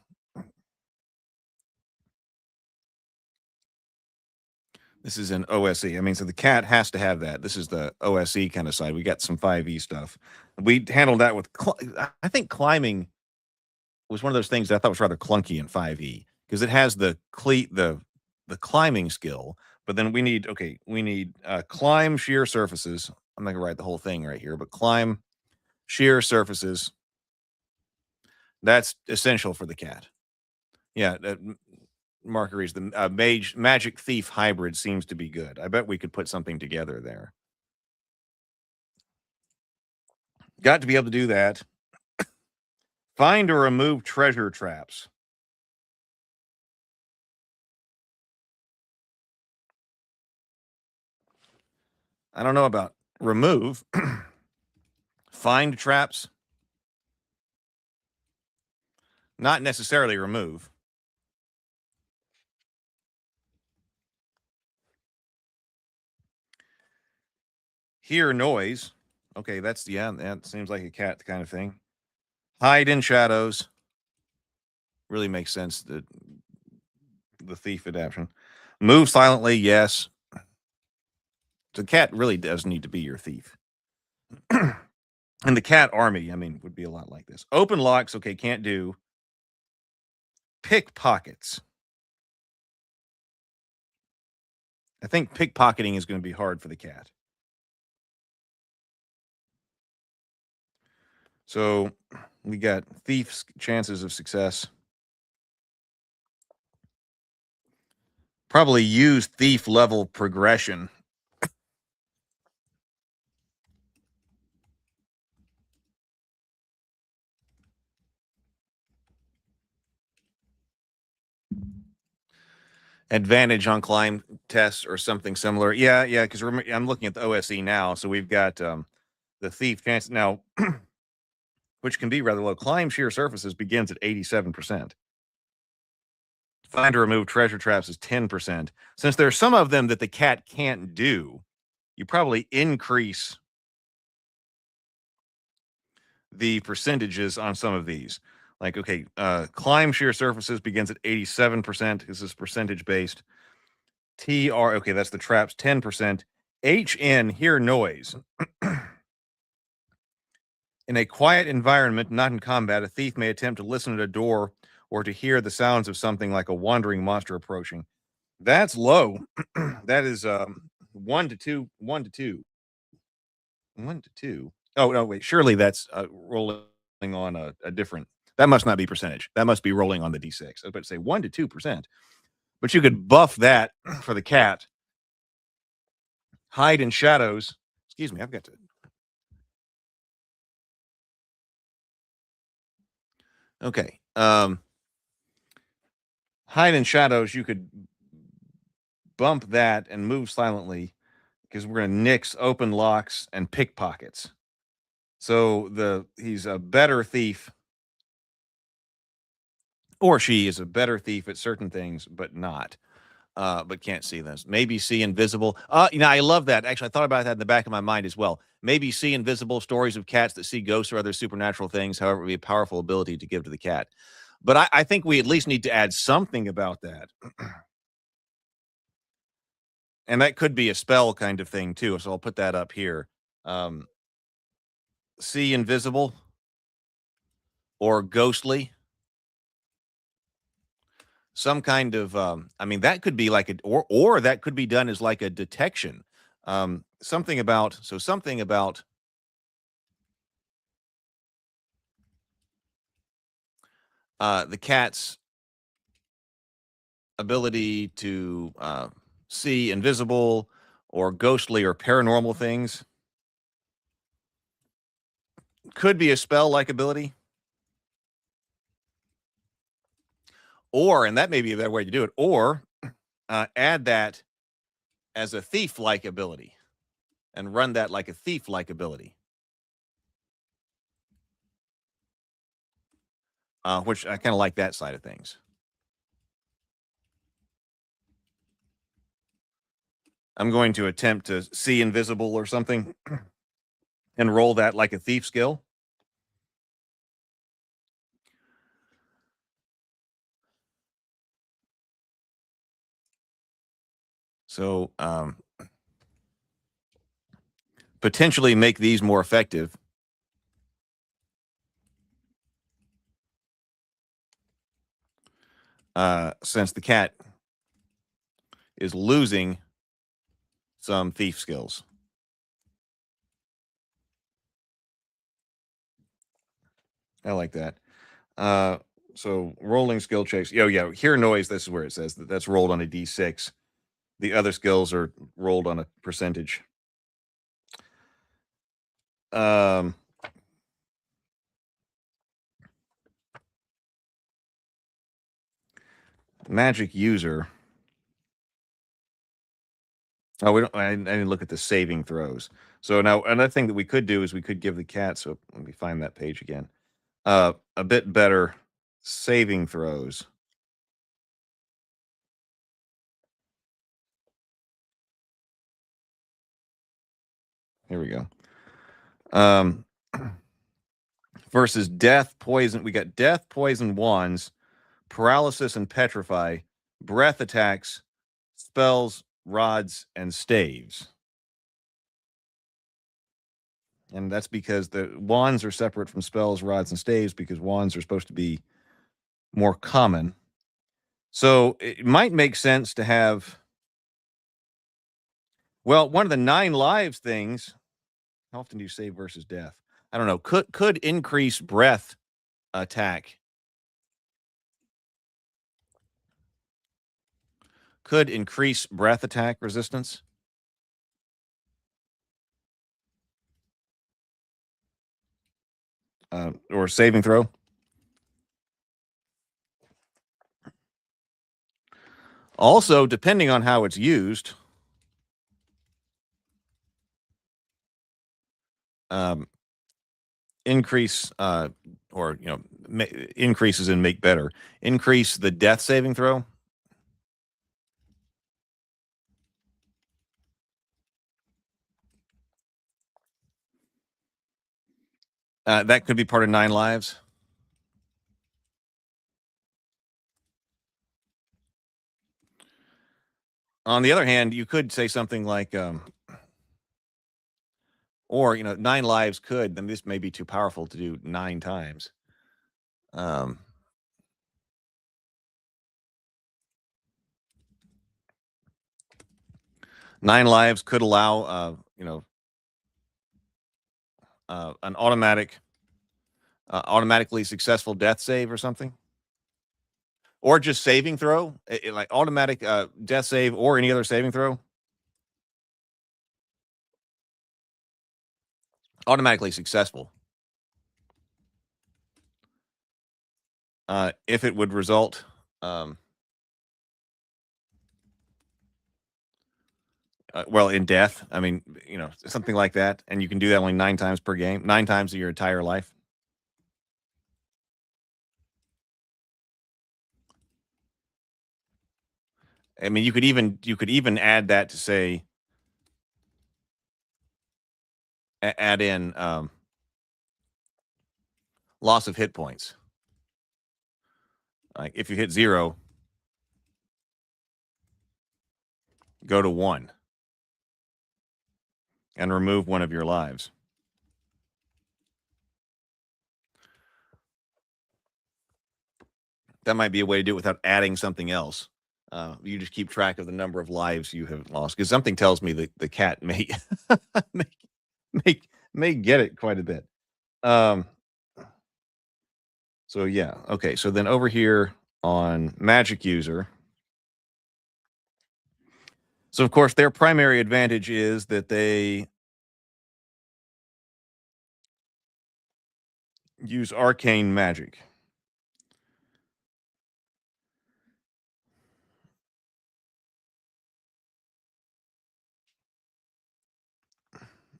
This is an OSE. I mean, so the cat has to have that. This is the OSE kind of side. We got some 5e stuff. We handled that with, I think climbing was one of those things that I thought was rather clunky in 5e because it has the climbing skill, but then we need climb sheer surfaces. I'm not gonna write the whole thing right here, but climb sheer surfaces. That's essential for the cat. Yeah, Mark agrees. The magic thief hybrid seems to be good. I bet we could put something together there. Got to be able to do that. Find or remove treasure traps. I don't know about remove. Find traps. Not necessarily remove. Hear noise. Okay, that seems like a cat kind of thing. Hide in shadows. Really makes sense, the thief adaptation. Move silently, yes. The cat really does need to be your thief. And the cat army, I mean, would be a lot like this. Open locks, okay, can't do. Pickpockets. I think pickpocketing is going to be hard for the cat. So we got thief's chances of success. Probably use thief level progression. Advantage on climb tests or something similar. Yeah, because I'm looking at the OSE now. So we've got the thief chance now, which can be rather low. Climb sheer surfaces begins at 87%. Find or remove treasure traps is 10%. Since there are some of them that the cat can't do, you probably increase the percentages on some of these. Like, okay, climb sheer surfaces begins at 87%. This is percentage based. TR, okay, that's the traps, 10%. HN, hear noise. In a quiet environment, not in combat, a thief may attempt to listen at a door or to hear the sounds of something like a wandering monster approaching. That's low. That is 1 to 2. 1 to 2. 1 to 2. Oh, no, wait. Surely that's rolling on a different. That must not be percentage. That must be rolling on the D6. I was about to say 1 to 2%. But you could buff that for the cat. Hide in shadows. Excuse me, I've got to. Okay. Hide in shadows, you could bump that and move silently because we're going to nix open locks and pickpockets. So he's a better thief, or she is a better thief at certain things, but can't see this. Maybe see invisible. I love that. Actually, I thought about that in the back of my mind as well. Maybe see invisible, stories of cats that see ghosts or other supernatural things. However, it would be a powerful ability to give to the cat. But I think we at least need to add something about that. And that could be a spell kind of thing too. So I'll put that up here. See invisible or ghostly. some kind of I mean, that could be like a or that could be done as like a detection. Something about the cat's ability to see invisible or ghostly or paranormal things could be a spell-like ability. Or, and that may be a better way to do it, or add that as a thief-like ability and run that like a thief-like ability. Which I kind of like that side of things. I'm going to attempt to see invisible or something and roll that like a thief skill. So potentially make these more effective. Since the cat is losing some thief skills. I like that. So rolling skill checks. Oh yeah, hear noise. This is where it says that's rolled on a d6. The other skills are rolled on a percentage. Magic user. Oh, we don't. I didn't look at the saving throws. So now another thing that we could do is we could give the cat. So let me find that page again. A bit better saving throws. Here we go. Versus death, poison. We got death, poison, wands, paralysis, and petrify, breath attacks, spells, rods, and staves. And that's because the wands are separate from spells, rods, and staves because wands are supposed to be more common. So it might make sense to have, well, one of the 9 lives things. How often do you save versus death? I don't know. Could increase breath attack. Could increase breath attack resistance. Or saving throw. Also, depending on how it's used, increase or increases in make better. Increase the death saving throw. That could be part of 9 lives. On the other hand, you could say something like, or 9 lives could. Then this may be too powerful to do 9 times. 9 lives could allow, an automatically successful death save or something. Or just saving throw, like automatic death save or any other saving throw. Automatically successful. If it would result well, in death. I mean, something like that. And you can do that only 9 times per game, 9 times of your entire life. I mean, you could even add that to say, add in loss of hit points. Like if you hit 0, go to 1 and remove 1 of your lives. That might be a way to do it without adding something else. You just keep track of the number of lives you have lost, because something tells me that the cat may may, may may get it quite a bit. Um, so yeah, okay. So then over here on Magic User, so of course their primary advantage is that they use arcane magic.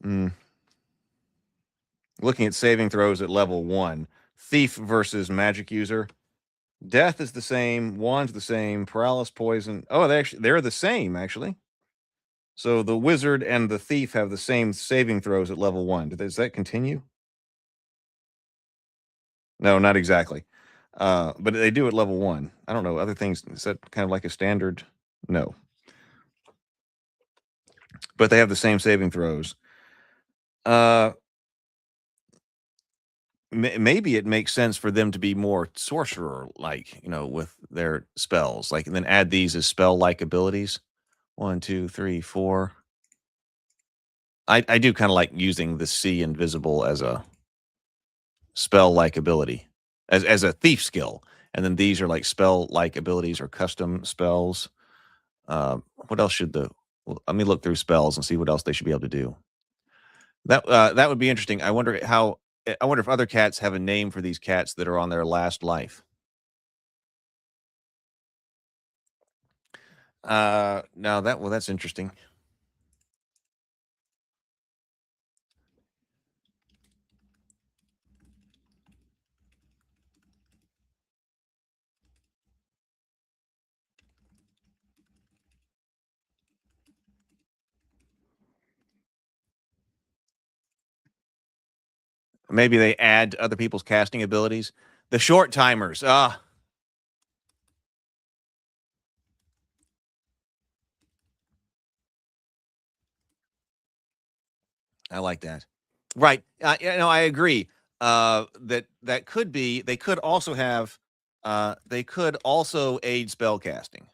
Mm. Looking at saving throws at level 1, Thief versus Magic User. Death is the same, Wand's the same, Paralysis, Poison. Oh, they're the same actually. So the Wizard and the Thief have the same saving throws at level 1. Does that continue? No, not exactly. But they do at level 1. I don't know, other things, is that kind of like a standard? No. But they have the same saving throws. Maybe it makes sense for them to be more sorcerer like, with their spells, like, and then add these as spell like abilities. 1, 2, 3, 4. I do kind of like using the see invisible as a spell like ability, as a thief skill, and then these are like spell like abilities or custom spells. What else should let me look through spells and see what else they should be able to do. That would be interesting. I wonder if other cats have a name for these cats that are on their last life. Now that's interesting. Maybe they add to other people's casting abilities. The short timers. I like that. Right. I agree. That could be. They could also have. They could also aid spell casting.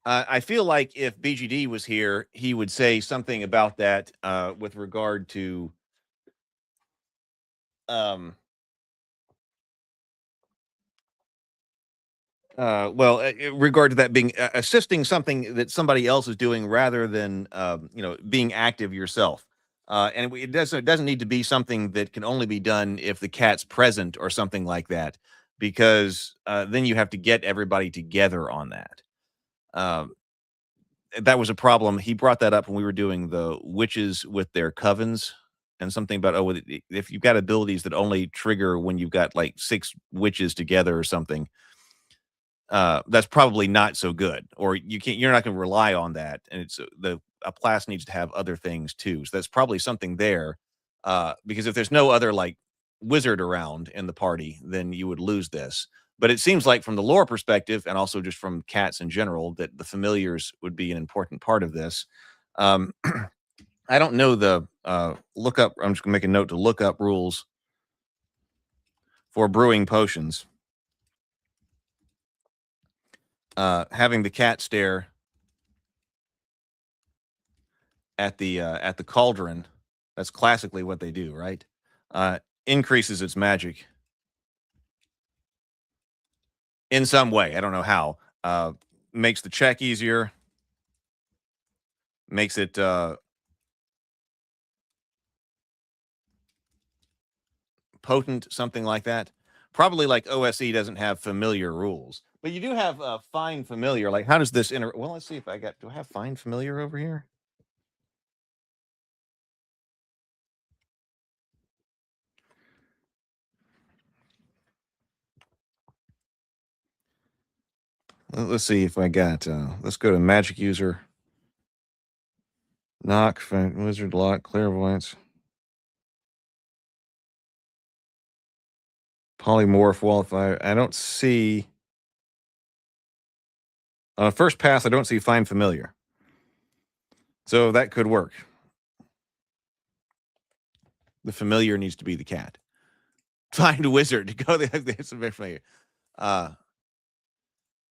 I feel like if BGD was here, he would say something about that with regard to regard to that being assisting something that somebody else is doing rather than being active yourself. And it doesn't need to be something that can only be done if the cat's present or something like that, because then you have to get everybody together on that. Um, that was a problem. He brought that up when we were doing the witches with their covens, and something about, if you've got abilities that only trigger when you've got like 6 witches together or something, that's probably not so good, or you're not going to rely on that. And a class needs to have other things too. So that's probably something there. Because if there's no other like wizard around in the party, then you would lose this. But it seems like from the lore perspective, and also just from cats in general, that the familiars would be an important part of this. Um, I don't know the lookup. I'm just gonna make a note to look up rules for brewing potions. Having the cat stare at the cauldron, that's classically what they do, right? Increases its magic in some way. I don't know how. Makes the check easier. Makes it potent, something like that. Probably like OSE doesn't have familiar rules, but you do have find familiar. Like, how does this well, let's see if do I have find familiar over here? Let's see if I got, let's go to magic user. Knock, wizard, lock, clairvoyance. Polymorph, wildfire. I don't see On a first pass, I don't see find familiar. So that could work. The familiar needs to be the cat. Find a wizard. Go there. That's very familiar.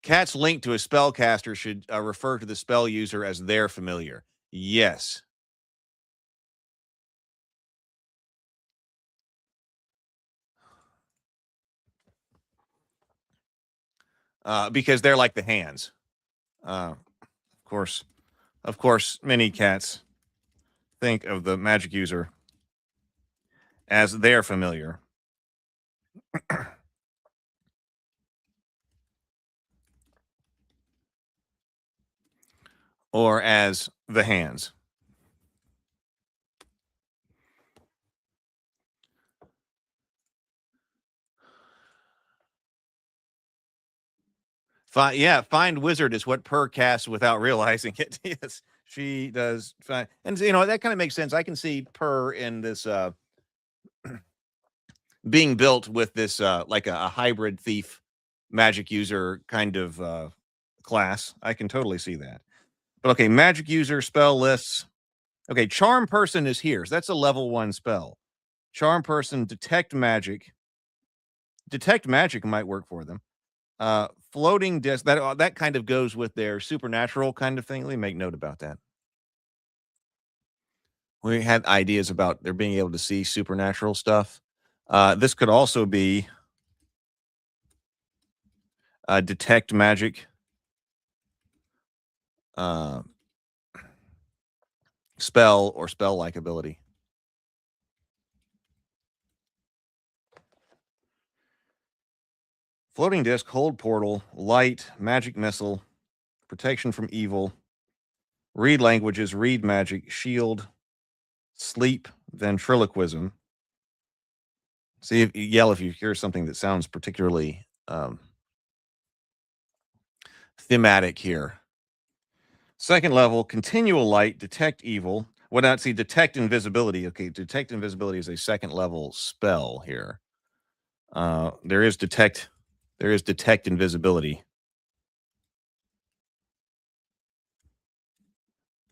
Cat's link to a spellcaster should refer to the spell user as their familiar. Yes. Because they're like the hands. Of course, many cats think of the magic user as their familiar. Or as the hands. Find wizard is what Per casts without realizing it. Yes, she does find, and that kind of makes sense. I can see Per in this being built with this like a hybrid thief magic user kind of class. I can totally see that. But okay, magic user spell lists. Okay, charm person is here. So that's a level 1 spell. Charm person, detect magic. Detect magic might work for them. Floating disc, that kind of goes with their supernatural kind of thing. Let me make note about that. We had ideas about their being able to see supernatural stuff. This could also be detect magic. Spell or spell-like ability. Floating disc, hold portal, light, magic missile, protection from evil, read languages, read magic, shield, sleep, ventriloquism. See, yell if you hear something that sounds particularly thematic here. Second level, continual light, detect evil. Well, now see, detect invisibility. Okay, detect invisibility is a second level spell here. There is detect invisibility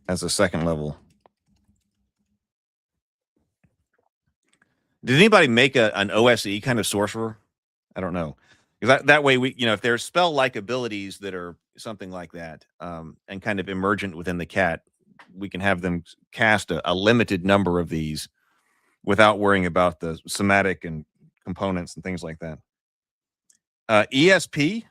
as a second level. Did anybody make an OSE kind of sorcerer? I don't know. Because that way we, if there's spell-like abilities that are something like that, and kind of emergent within the cat, we can have them cast a limited number of these without worrying about the somatic and components and things like that. ESP.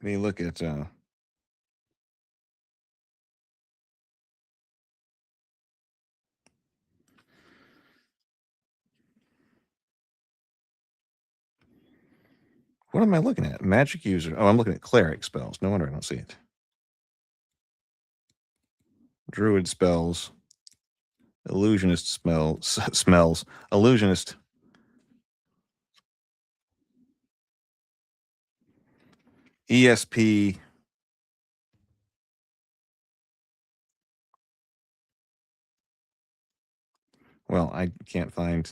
Let me look at what am I looking at? Magic user. Oh, I'm looking at cleric spells. No wonder I don't see it. Druid spells. Illusionist smells. Illusionist. ESP. Well, I can't find.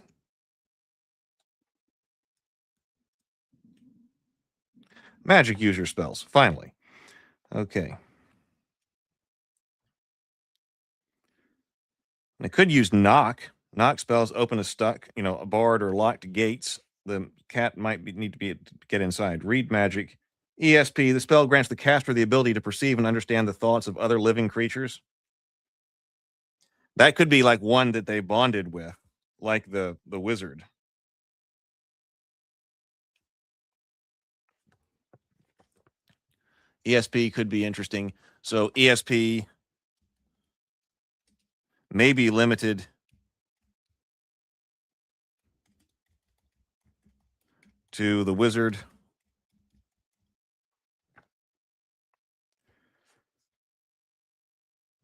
Magic user spells. Finally. Okay. I could use knock. Knock spells open a stuck, a barred or locked gates. The cat might need to get inside. Read magic. ESP. The spell grants the caster the ability to perceive and understand the thoughts of other living creatures. That could be like one that they bonded with, like the wizard. ESP could be interesting. So ESP may be limited to the wizard.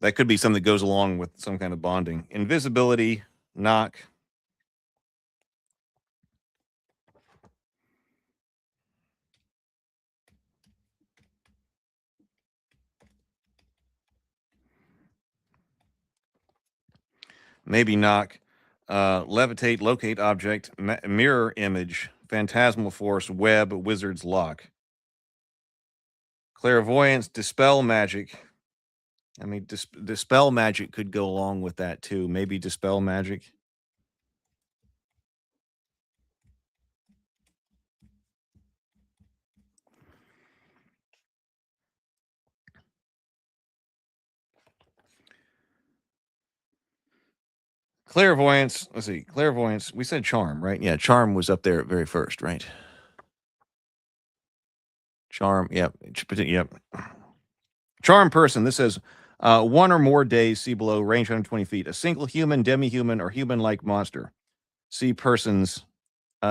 That could be something that goes along with some kind of bonding. Invisibility, knock. Maybe knock. levitate, locate object, mirror image, phantasmal force, web, wizard's lock. Clairvoyance, dispel magic. I mean, dispel magic could go along with that too. Maybe dispel magic. Clairvoyance. Let's see. Clairvoyance. We said charm, right? Yeah, charm was up there at very first, right? Charm. Yep. Yep. Charm person. This says 1 or more days. See below. Range 120 feet. A single human, demi-human, or human-like monster. See persons.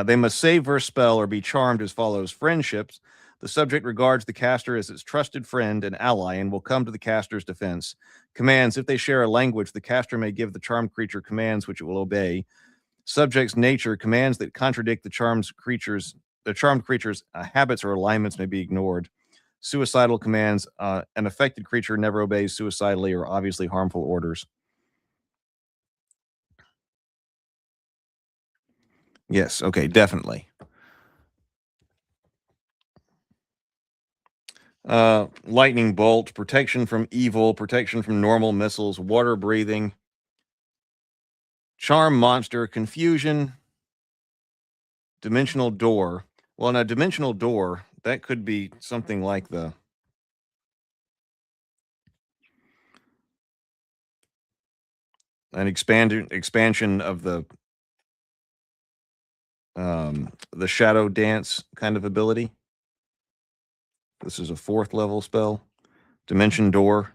They must save versus spell or be charmed as follows. Friendships. The subject regards the caster as its trusted friend and ally and will come to the caster's defense. Commands. If they share a language, the caster may give the charmed creature commands which it will obey. Subject's nature. Commands that contradict the charmed creature's habits or alignments may be ignored. Suicidal commands. An affected creature never obeys suicidally or obviously harmful orders. Yes, okay, definitely. Lightning bolt, protection from evil, protection from normal missiles, water breathing, charm monster, confusion, dimensional door. Well, now dimensional door, that could be something like the an expansion of the shadow dance kind of ability. This is a 4th level spell. Dimension door.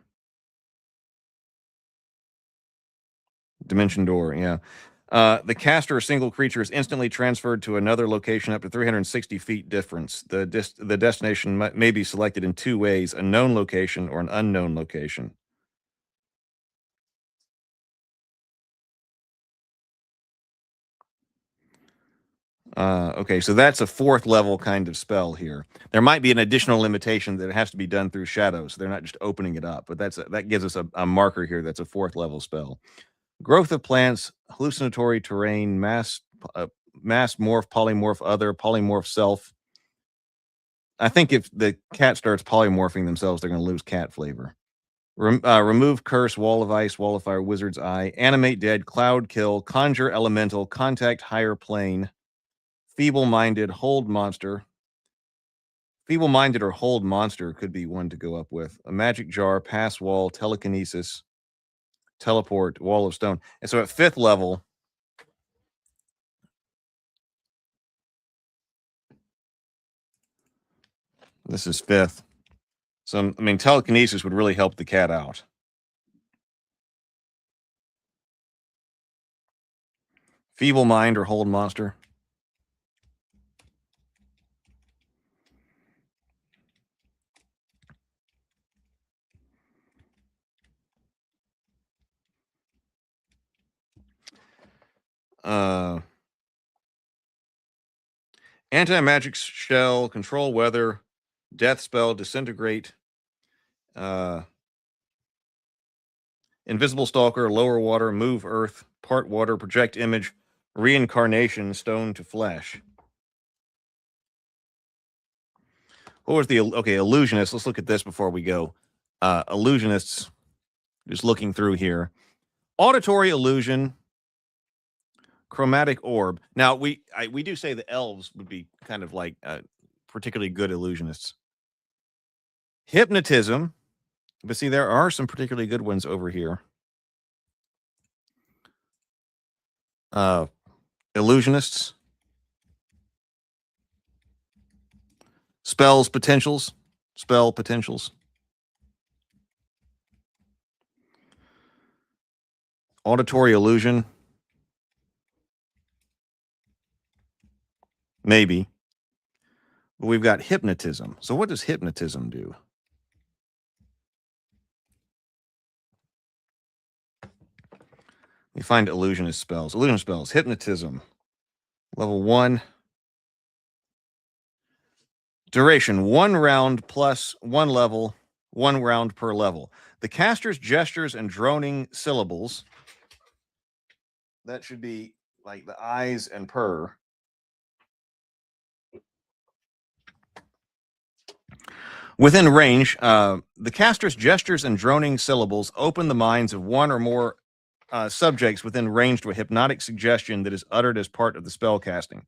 Dimension door, yeah. The caster or single creature is instantly transferred to another location up to 360 feet difference. The destination may be selected in 2 ways, a known location or an unknown location. Okay, so that's a 4th level kind of spell here. There might be an additional limitation that it has to be done through shadows. So they're not just opening it up, but that gives us a marker here that's a 4th level spell. Growth of plants, hallucinatory terrain, mass morph, polymorph other, polymorph self. I think if the cat starts polymorphing themselves, they're going to lose cat flavor. Remove curse, wall of ice, wall of fire, wizard's eye, animate dead, cloud kill, conjure elemental, contact higher plane, feeble-minded, hold monster. Feeble-minded or hold monster could be one to go up with. A magic jar, pass wall, telekinesis, teleport, wall of stone. And so at 5th level, this is 5th. So, I mean, telekinesis would really help the cat out. Feeble mind or hold monster. Anti-magic shell, control weather, death spell, disintegrate, invisible stalker, lower water, move earth, part water, project image, reincarnation, stone to flesh. What was the illusionist? Let's look at this before we go. Illusionists, just looking through here. Auditory illusion, chromatic orb. Now we do say the elves would be kind of like particularly good illusionists. Hypnotism, but see there are some particularly good ones over here. Illusionists, spell potentials, auditory illusion. Maybe. But we've got hypnotism. So what does hypnotism do? We find illusionist spells. Illusion spells. Hypnotism. Level 1. Duration 1 round plus 1 level, 1 round per level. The caster's gestures and droning syllables That should be like the eyes and purr. Within range, the caster's gestures and droning syllables open the minds of one or more subjects within range to a hypnotic suggestion that is uttered as part of the spell casting.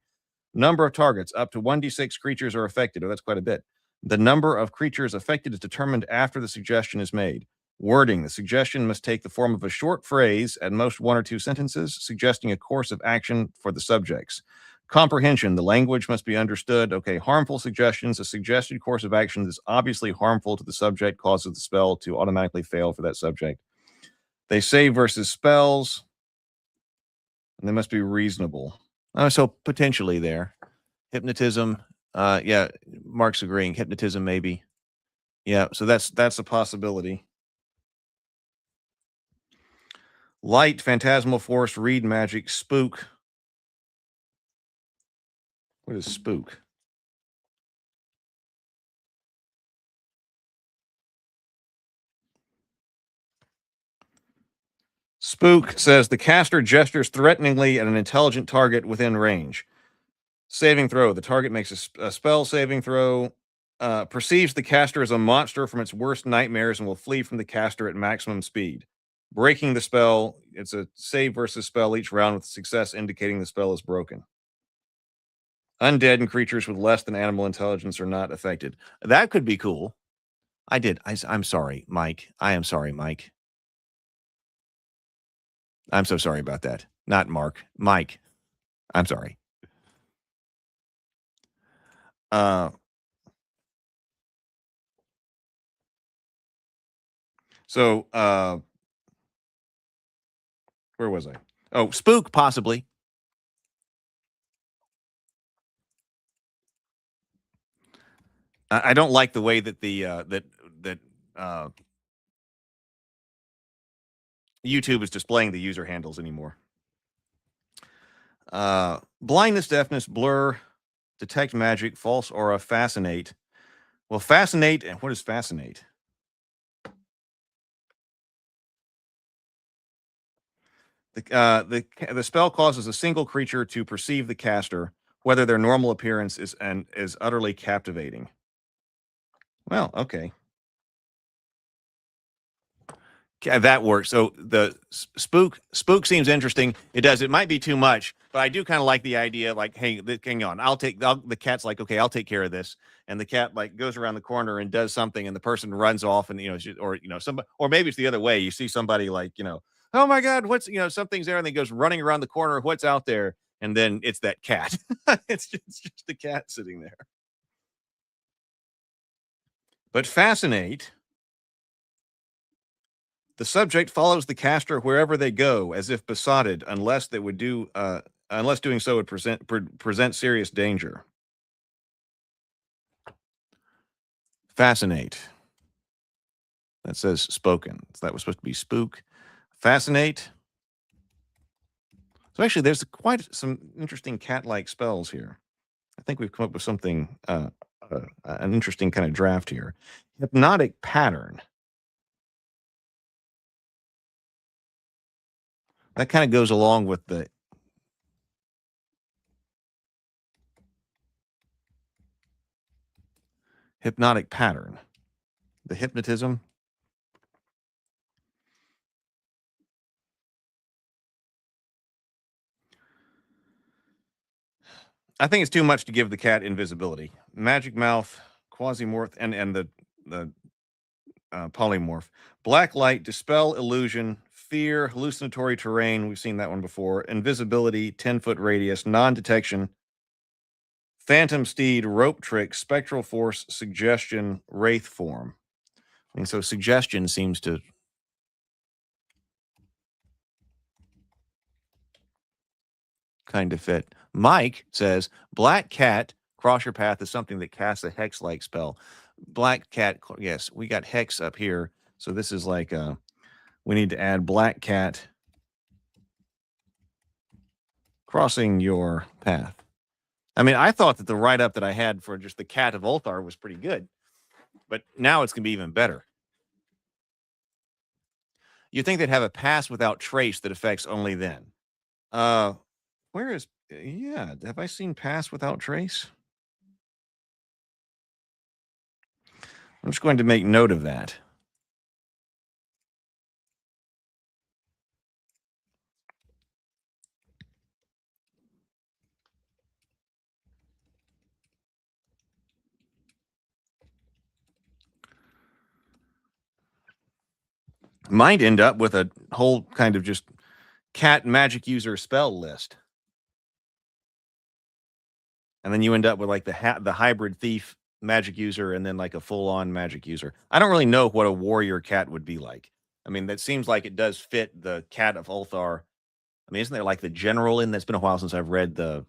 Number of targets, up to 1d6 creatures are affected. Oh, that's quite a bit. The number of creatures affected is determined after the suggestion is made. Wording, the suggestion must take the form of a short phrase, at most 1 or 2 sentences, suggesting a course of action for the subjects. Comprehension, the language must be understood. Okay, harmful suggestions, a suggested course of action that is obviously harmful to the subject causes the spell to automatically fail for that subject. They say versus spells, and they must be reasonable. So potentially there. Hypnotism, yeah, Mark's agreeing. Hypnotism, maybe. Yeah, so that's a possibility. Light, phantasmal force, read magic, spook. What is spook? Spook says the caster gestures threateningly at an intelligent target within range. Saving throw. The target makes a spell saving throw. Perceives the caster as a monster from its worst nightmares and will flee from the caster at maximum speed. Breaking the spell. It's a save versus spell each round with success indicating the spell is broken. Undead and creatures with less than animal intelligence are not affected. That could be cool. I'm sorry, Mike. I am sorry, Mike. I'm so sorry about that. Not Mark. Mike. I'm sorry. So, where was I? Oh, spook, possibly. I don't like the way that the YouTube is displaying the user handles anymore. Blindness, deafness, blur, detect magic, false aura, fascinate. Well, fascinate, and what is fascinate? The spell causes a single creature to perceive the caster, whether their normal appearance is utterly captivating. Well, okay. That works. So the spook seems interesting. It does. It might be too much, but I do kind of like the idea. Like, hey, hang on, the cat's like, okay, I'll take care of this, and the cat like goes around the corner and does something, and the person runs off, and somebody, or maybe it's the other way. You see somebody like, oh my God, what's something's there, and then goes running around the corner. What's out there? And then it's that cat. it's just the cat sitting there. But fascinate. The subject follows the caster wherever they go, as if besotted, unless doing so would present serious danger. Fascinate. That says spoken. So that was supposed to be spook. Fascinate. So actually, there's quite some interesting cat-like spells here. I think we've come up with something, an interesting kind of draft here. Hypnotic pattern. That kind of goes along with the hypnotic pattern, the hypnotism. I think it's too much to give the cat invisibility. Magic mouth, quasimorph, and the polymorph. Black light, dispel illusion, fear, hallucinatory terrain. We've seen that one before. Invisibility, 10-foot radius, non-detection, phantom steed, rope trick, spectral force, suggestion, wraith form. And so suggestion seems to kind of fit. Mike says, black cat, cross your path is something that casts a hex-like spell. Black cat, yes, we got hex up here. So this is like, we need to add black cat crossing your path. I mean, I thought that the write-up that I had for just the cat of Ulthar was pretty good, but now it's going to be even better. You think they'd have a pass without trace that affects only then. Where is? Yeah, have I seen Pass Without Trace? I'm just going to make note of that. Might end up with a whole kind of just cat magic user spell list. And then you end up with like the hybrid thief magic user and then like a full-on magic user. I don't really know what a warrior cat would be like. I mean, that seems like it does fit the cat of Ulthar. I mean, isn't there like the general in that's been a while since I've read the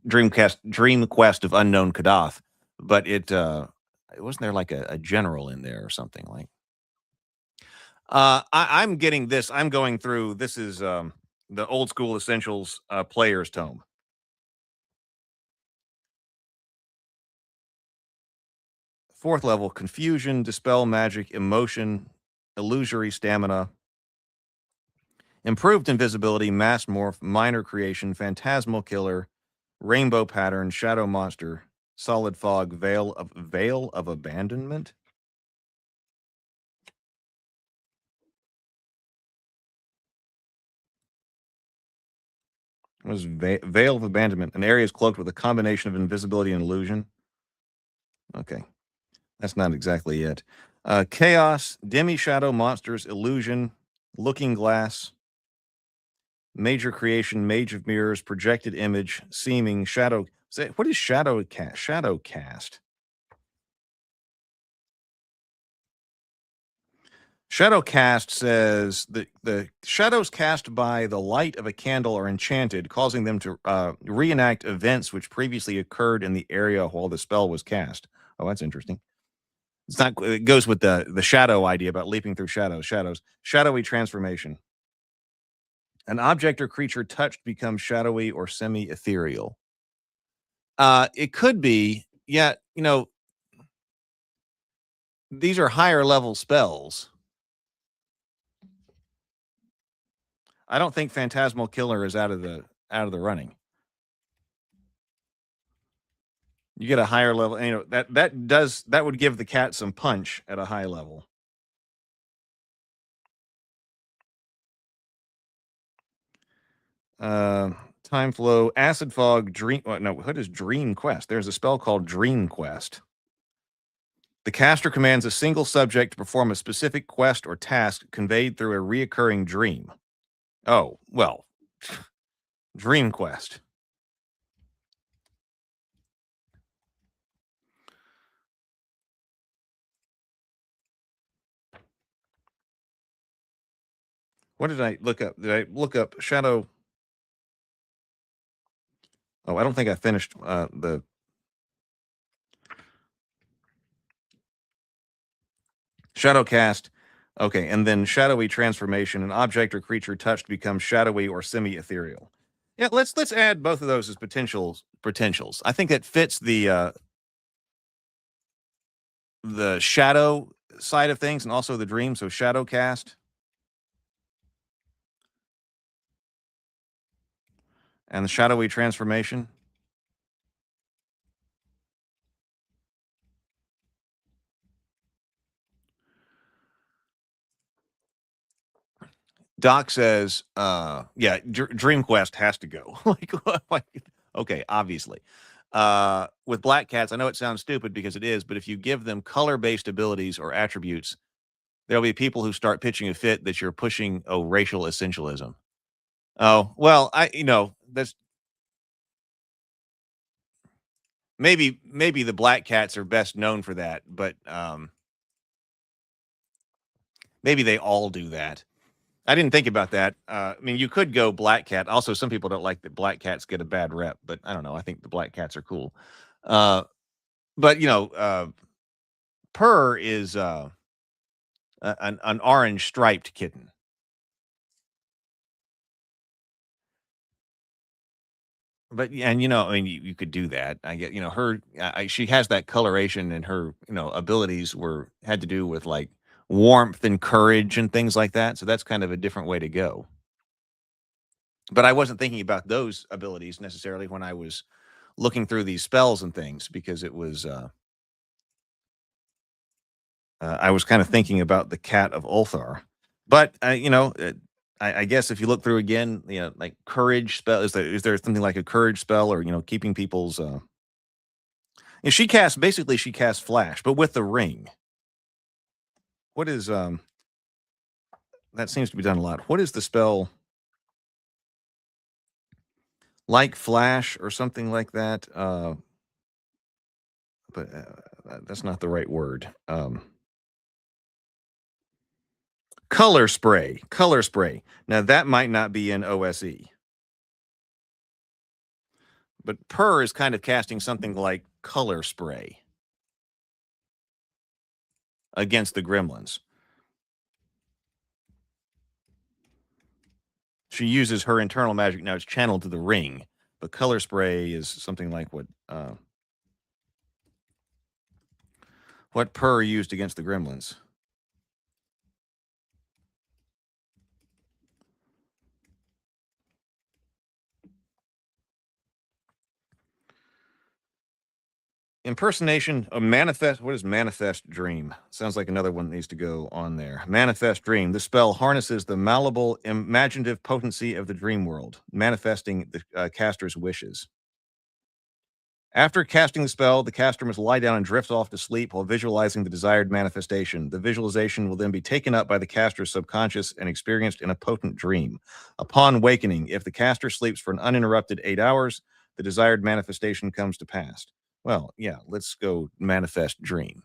Dream Quest of Unknown Kadath, but it wasn't there like a general in there or something like. I'm getting this. I'm going through. This is the Old School Essentials Player's Tome. Fourth level: Confusion, Dispel Magic, Emotion, Illusory Stamina, Improved Invisibility, Mass Morph, Minor Creation, Phantasmal Killer, Rainbow Pattern, Shadow Monster, Solid Fog, Veil of Abandonment. What is Veil of Abandonment? An area is cloaked with a combination of invisibility and illusion. Okay. That's not exactly it. Chaos, Demi Shadow, Monsters, Illusion, Looking Glass, Major Creation, Mage of Mirrors, Projected Image, Seeming, Shadow. What is Shadow Cast? Shadow Cast. Shadow Cast says the shadows cast by the light of a candle are enchanted, causing them to reenact events which previously occurred in the area while the spell was cast. Oh, that's interesting. It's not. It goes with the shadow idea about leaping through shadows. Shadowy transformation. An object or creature touched becomes shadowy or semi-ethereal. It could be. Yeah, these are higher level spells. I don't think Phantasmal Killer is out of the running. You get a higher level, that would give the cat some punch at a high level. Time Flow, Acid Fog, Dream. What is Dream Quest? There's a spell called Dream Quest. The caster commands a single subject to perform a specific quest or task conveyed through a reoccurring dream. Oh, well, Dream Quest. What did I look up? Did I look up Shadow? Oh, I don't think I finished the Shadow Cast. Okay, and then Shadowy Transformation. An object or creature touched becomes shadowy or semi-ethereal. Yeah, let's add both of those as potentials. I think that fits the shadow side of things and also the dream. So Shadow Cast and the Shadowy Transformation. Doc says, yeah, Dream Quest has to go. Okay, obviously. With black cats, I know it sounds stupid because it is, but if you give them color-based abilities or attributes, there'll be people who start pitching a fit that you're pushing racial essentialism. Oh, well, that's maybe the black cats are best known for that, but maybe they all do that. I didn't think about that. I mean, you could go black cat. Also, some people don't like that black cats get a bad rep, but I don't know. I think the black cats are cool. But Purr is an orange striped kitten. But and I mean, you could do that. I get her. She has that coloration, and her abilities had to do with like warmth and courage and things like that. So that's kind of a different way to go. But I wasn't thinking about those abilities necessarily when I was looking through these spells and things, because it was I was kind of thinking about the Cat of Ulthar. But I guess if you look through again, like courage spell, is there something like a courage spell, or keeping people's she casts flash, but with the ring. What is that seems to be done a lot. What is the spell? Like flash or something like that. But that's not the right word. Color spray. Color spray. Now that might not be in OSE. But Purr is kind of casting something like color spray against the gremlins. She uses her internal magic. Now it's channeled to the ring, but color spray is something like what Purr used against the gremlins. Impersonation, a manifest. What is manifest dream? Sounds like another one that needs to go on there. Manifest dream. This spell harnesses the malleable, imaginative potency of the dream world, manifesting the caster's wishes. After casting the spell, the caster must lie down and drift off to sleep while visualizing the desired manifestation. The visualization will then be taken up by the caster's subconscious and experienced in a potent dream. Upon wakening, if the caster sleeps for an uninterrupted 8 hours, the desired manifestation comes to pass. Well, yeah, let's go manifest dream.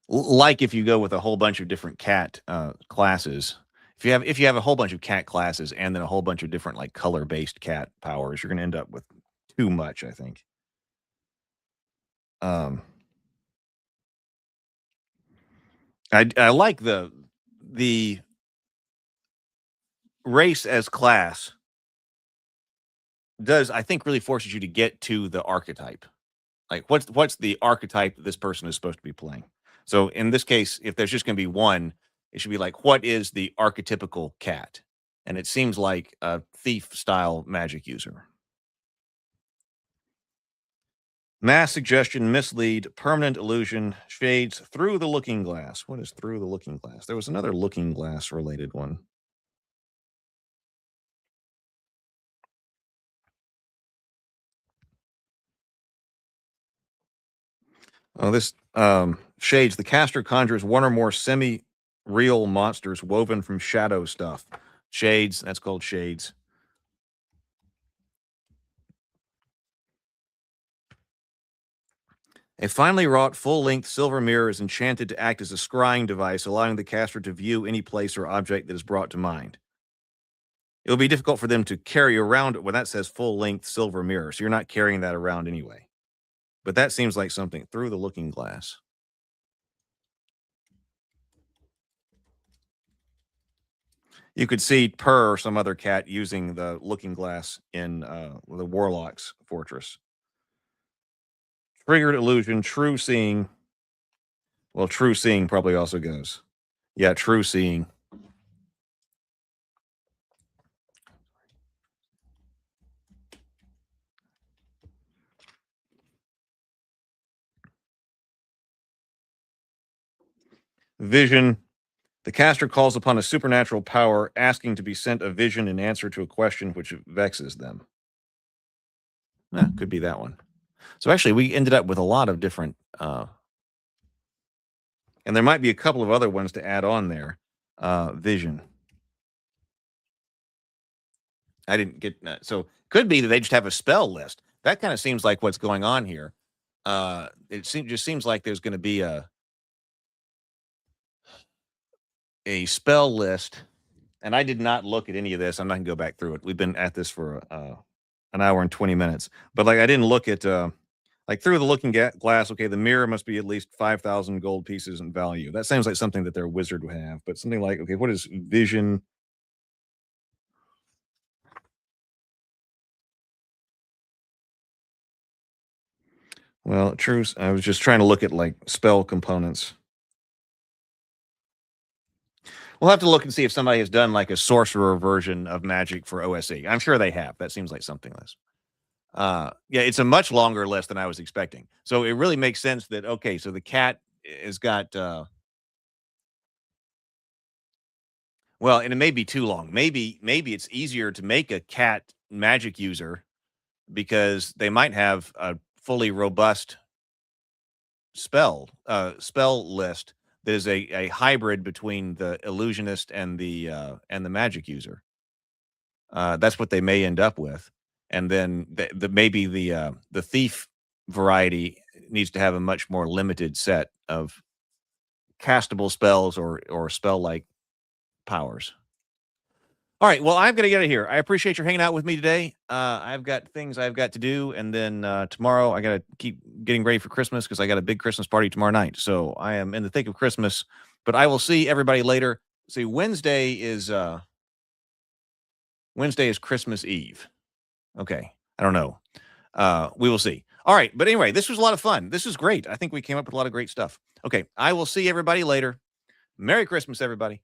Like if you go with a whole bunch of different cat classes, if you have a whole bunch of cat classes and then a whole bunch of different like color-based cat powers, you're going to end up with too much, I think. I like the race as class does, I think, really forces you to get to the archetype. Like what's the archetype that this person is supposed to be playing? So in this case, if there's just going to be one, it should be like, what is the archetypical cat? And it seems like a thief style magic user. Mass suggestion, mislead, permanent illusion, shades, through the looking glass. What is through the looking glass? There was another looking glass related one. Oh, this shades. The caster conjures one or more semi-real monsters woven from shadow stuff. Shades. That's called shades. A finely wrought full-length silver mirror is enchanted to act as a scrying device, allowing the caster to view any place or object that is brought to mind. It will be difficult for them to carry around when that says full-length silver mirror, so you're not carrying that around anyway. But that seems like something through the looking glass. You could see Purr or some other cat using the looking glass in the Warlock's fortress. Triggered illusion, true seeing. Well, true seeing probably also goes. Yeah, true seeing. Vision. The caster calls upon a supernatural power, asking to be sent a vision in answer to a question which vexes them. Could be that one. So actually, we ended up with a lot of different, and there might be a couple of other ones to add on there. Vision. I didn't get so could be that they just have a spell list. That kind of seems like what's going on here. It just seems like there's going to be a spell list, and I did not look at any of this. I'm not going to go back through it. We've been at this for an hour and 20 minutes, but like I didn't look at like through the looking glass. Okay, the mirror must be at least 5,000 gold pieces in value. That sounds like something that their wizard would have, but something like, okay, what is vision? Well, true. I was just trying to look at like spell components. We'll have to look and see if somebody has done like a sorcerer version of magic for OSE. I'm sure they have. That seems like something less. Yeah, it's a much longer list than I was expecting. So it really makes sense that, okay, so the cat has got, well, and it may be too long. Maybe it's easier to make a cat magic user because they might have a fully robust spell list that is a hybrid between the illusionist and the magic user. That's what they may end up with, and then maybe the thief variety needs to have a much more limited set of castable spells or spell like powers. All right, well, I'm going to get out of here. I appreciate your hanging out with me today. I've got things I've got to do, and then tomorrow I got to keep getting ready for Christmas because I got a big Christmas party tomorrow night. So I am in the thick of Christmas, but I will see everybody later. See, Wednesday is Christmas Eve. Okay, I don't know. We will see. All right, but anyway, this was a lot of fun. This is great. I think we came up with a lot of great stuff. Okay, I will see everybody later. Merry Christmas, everybody.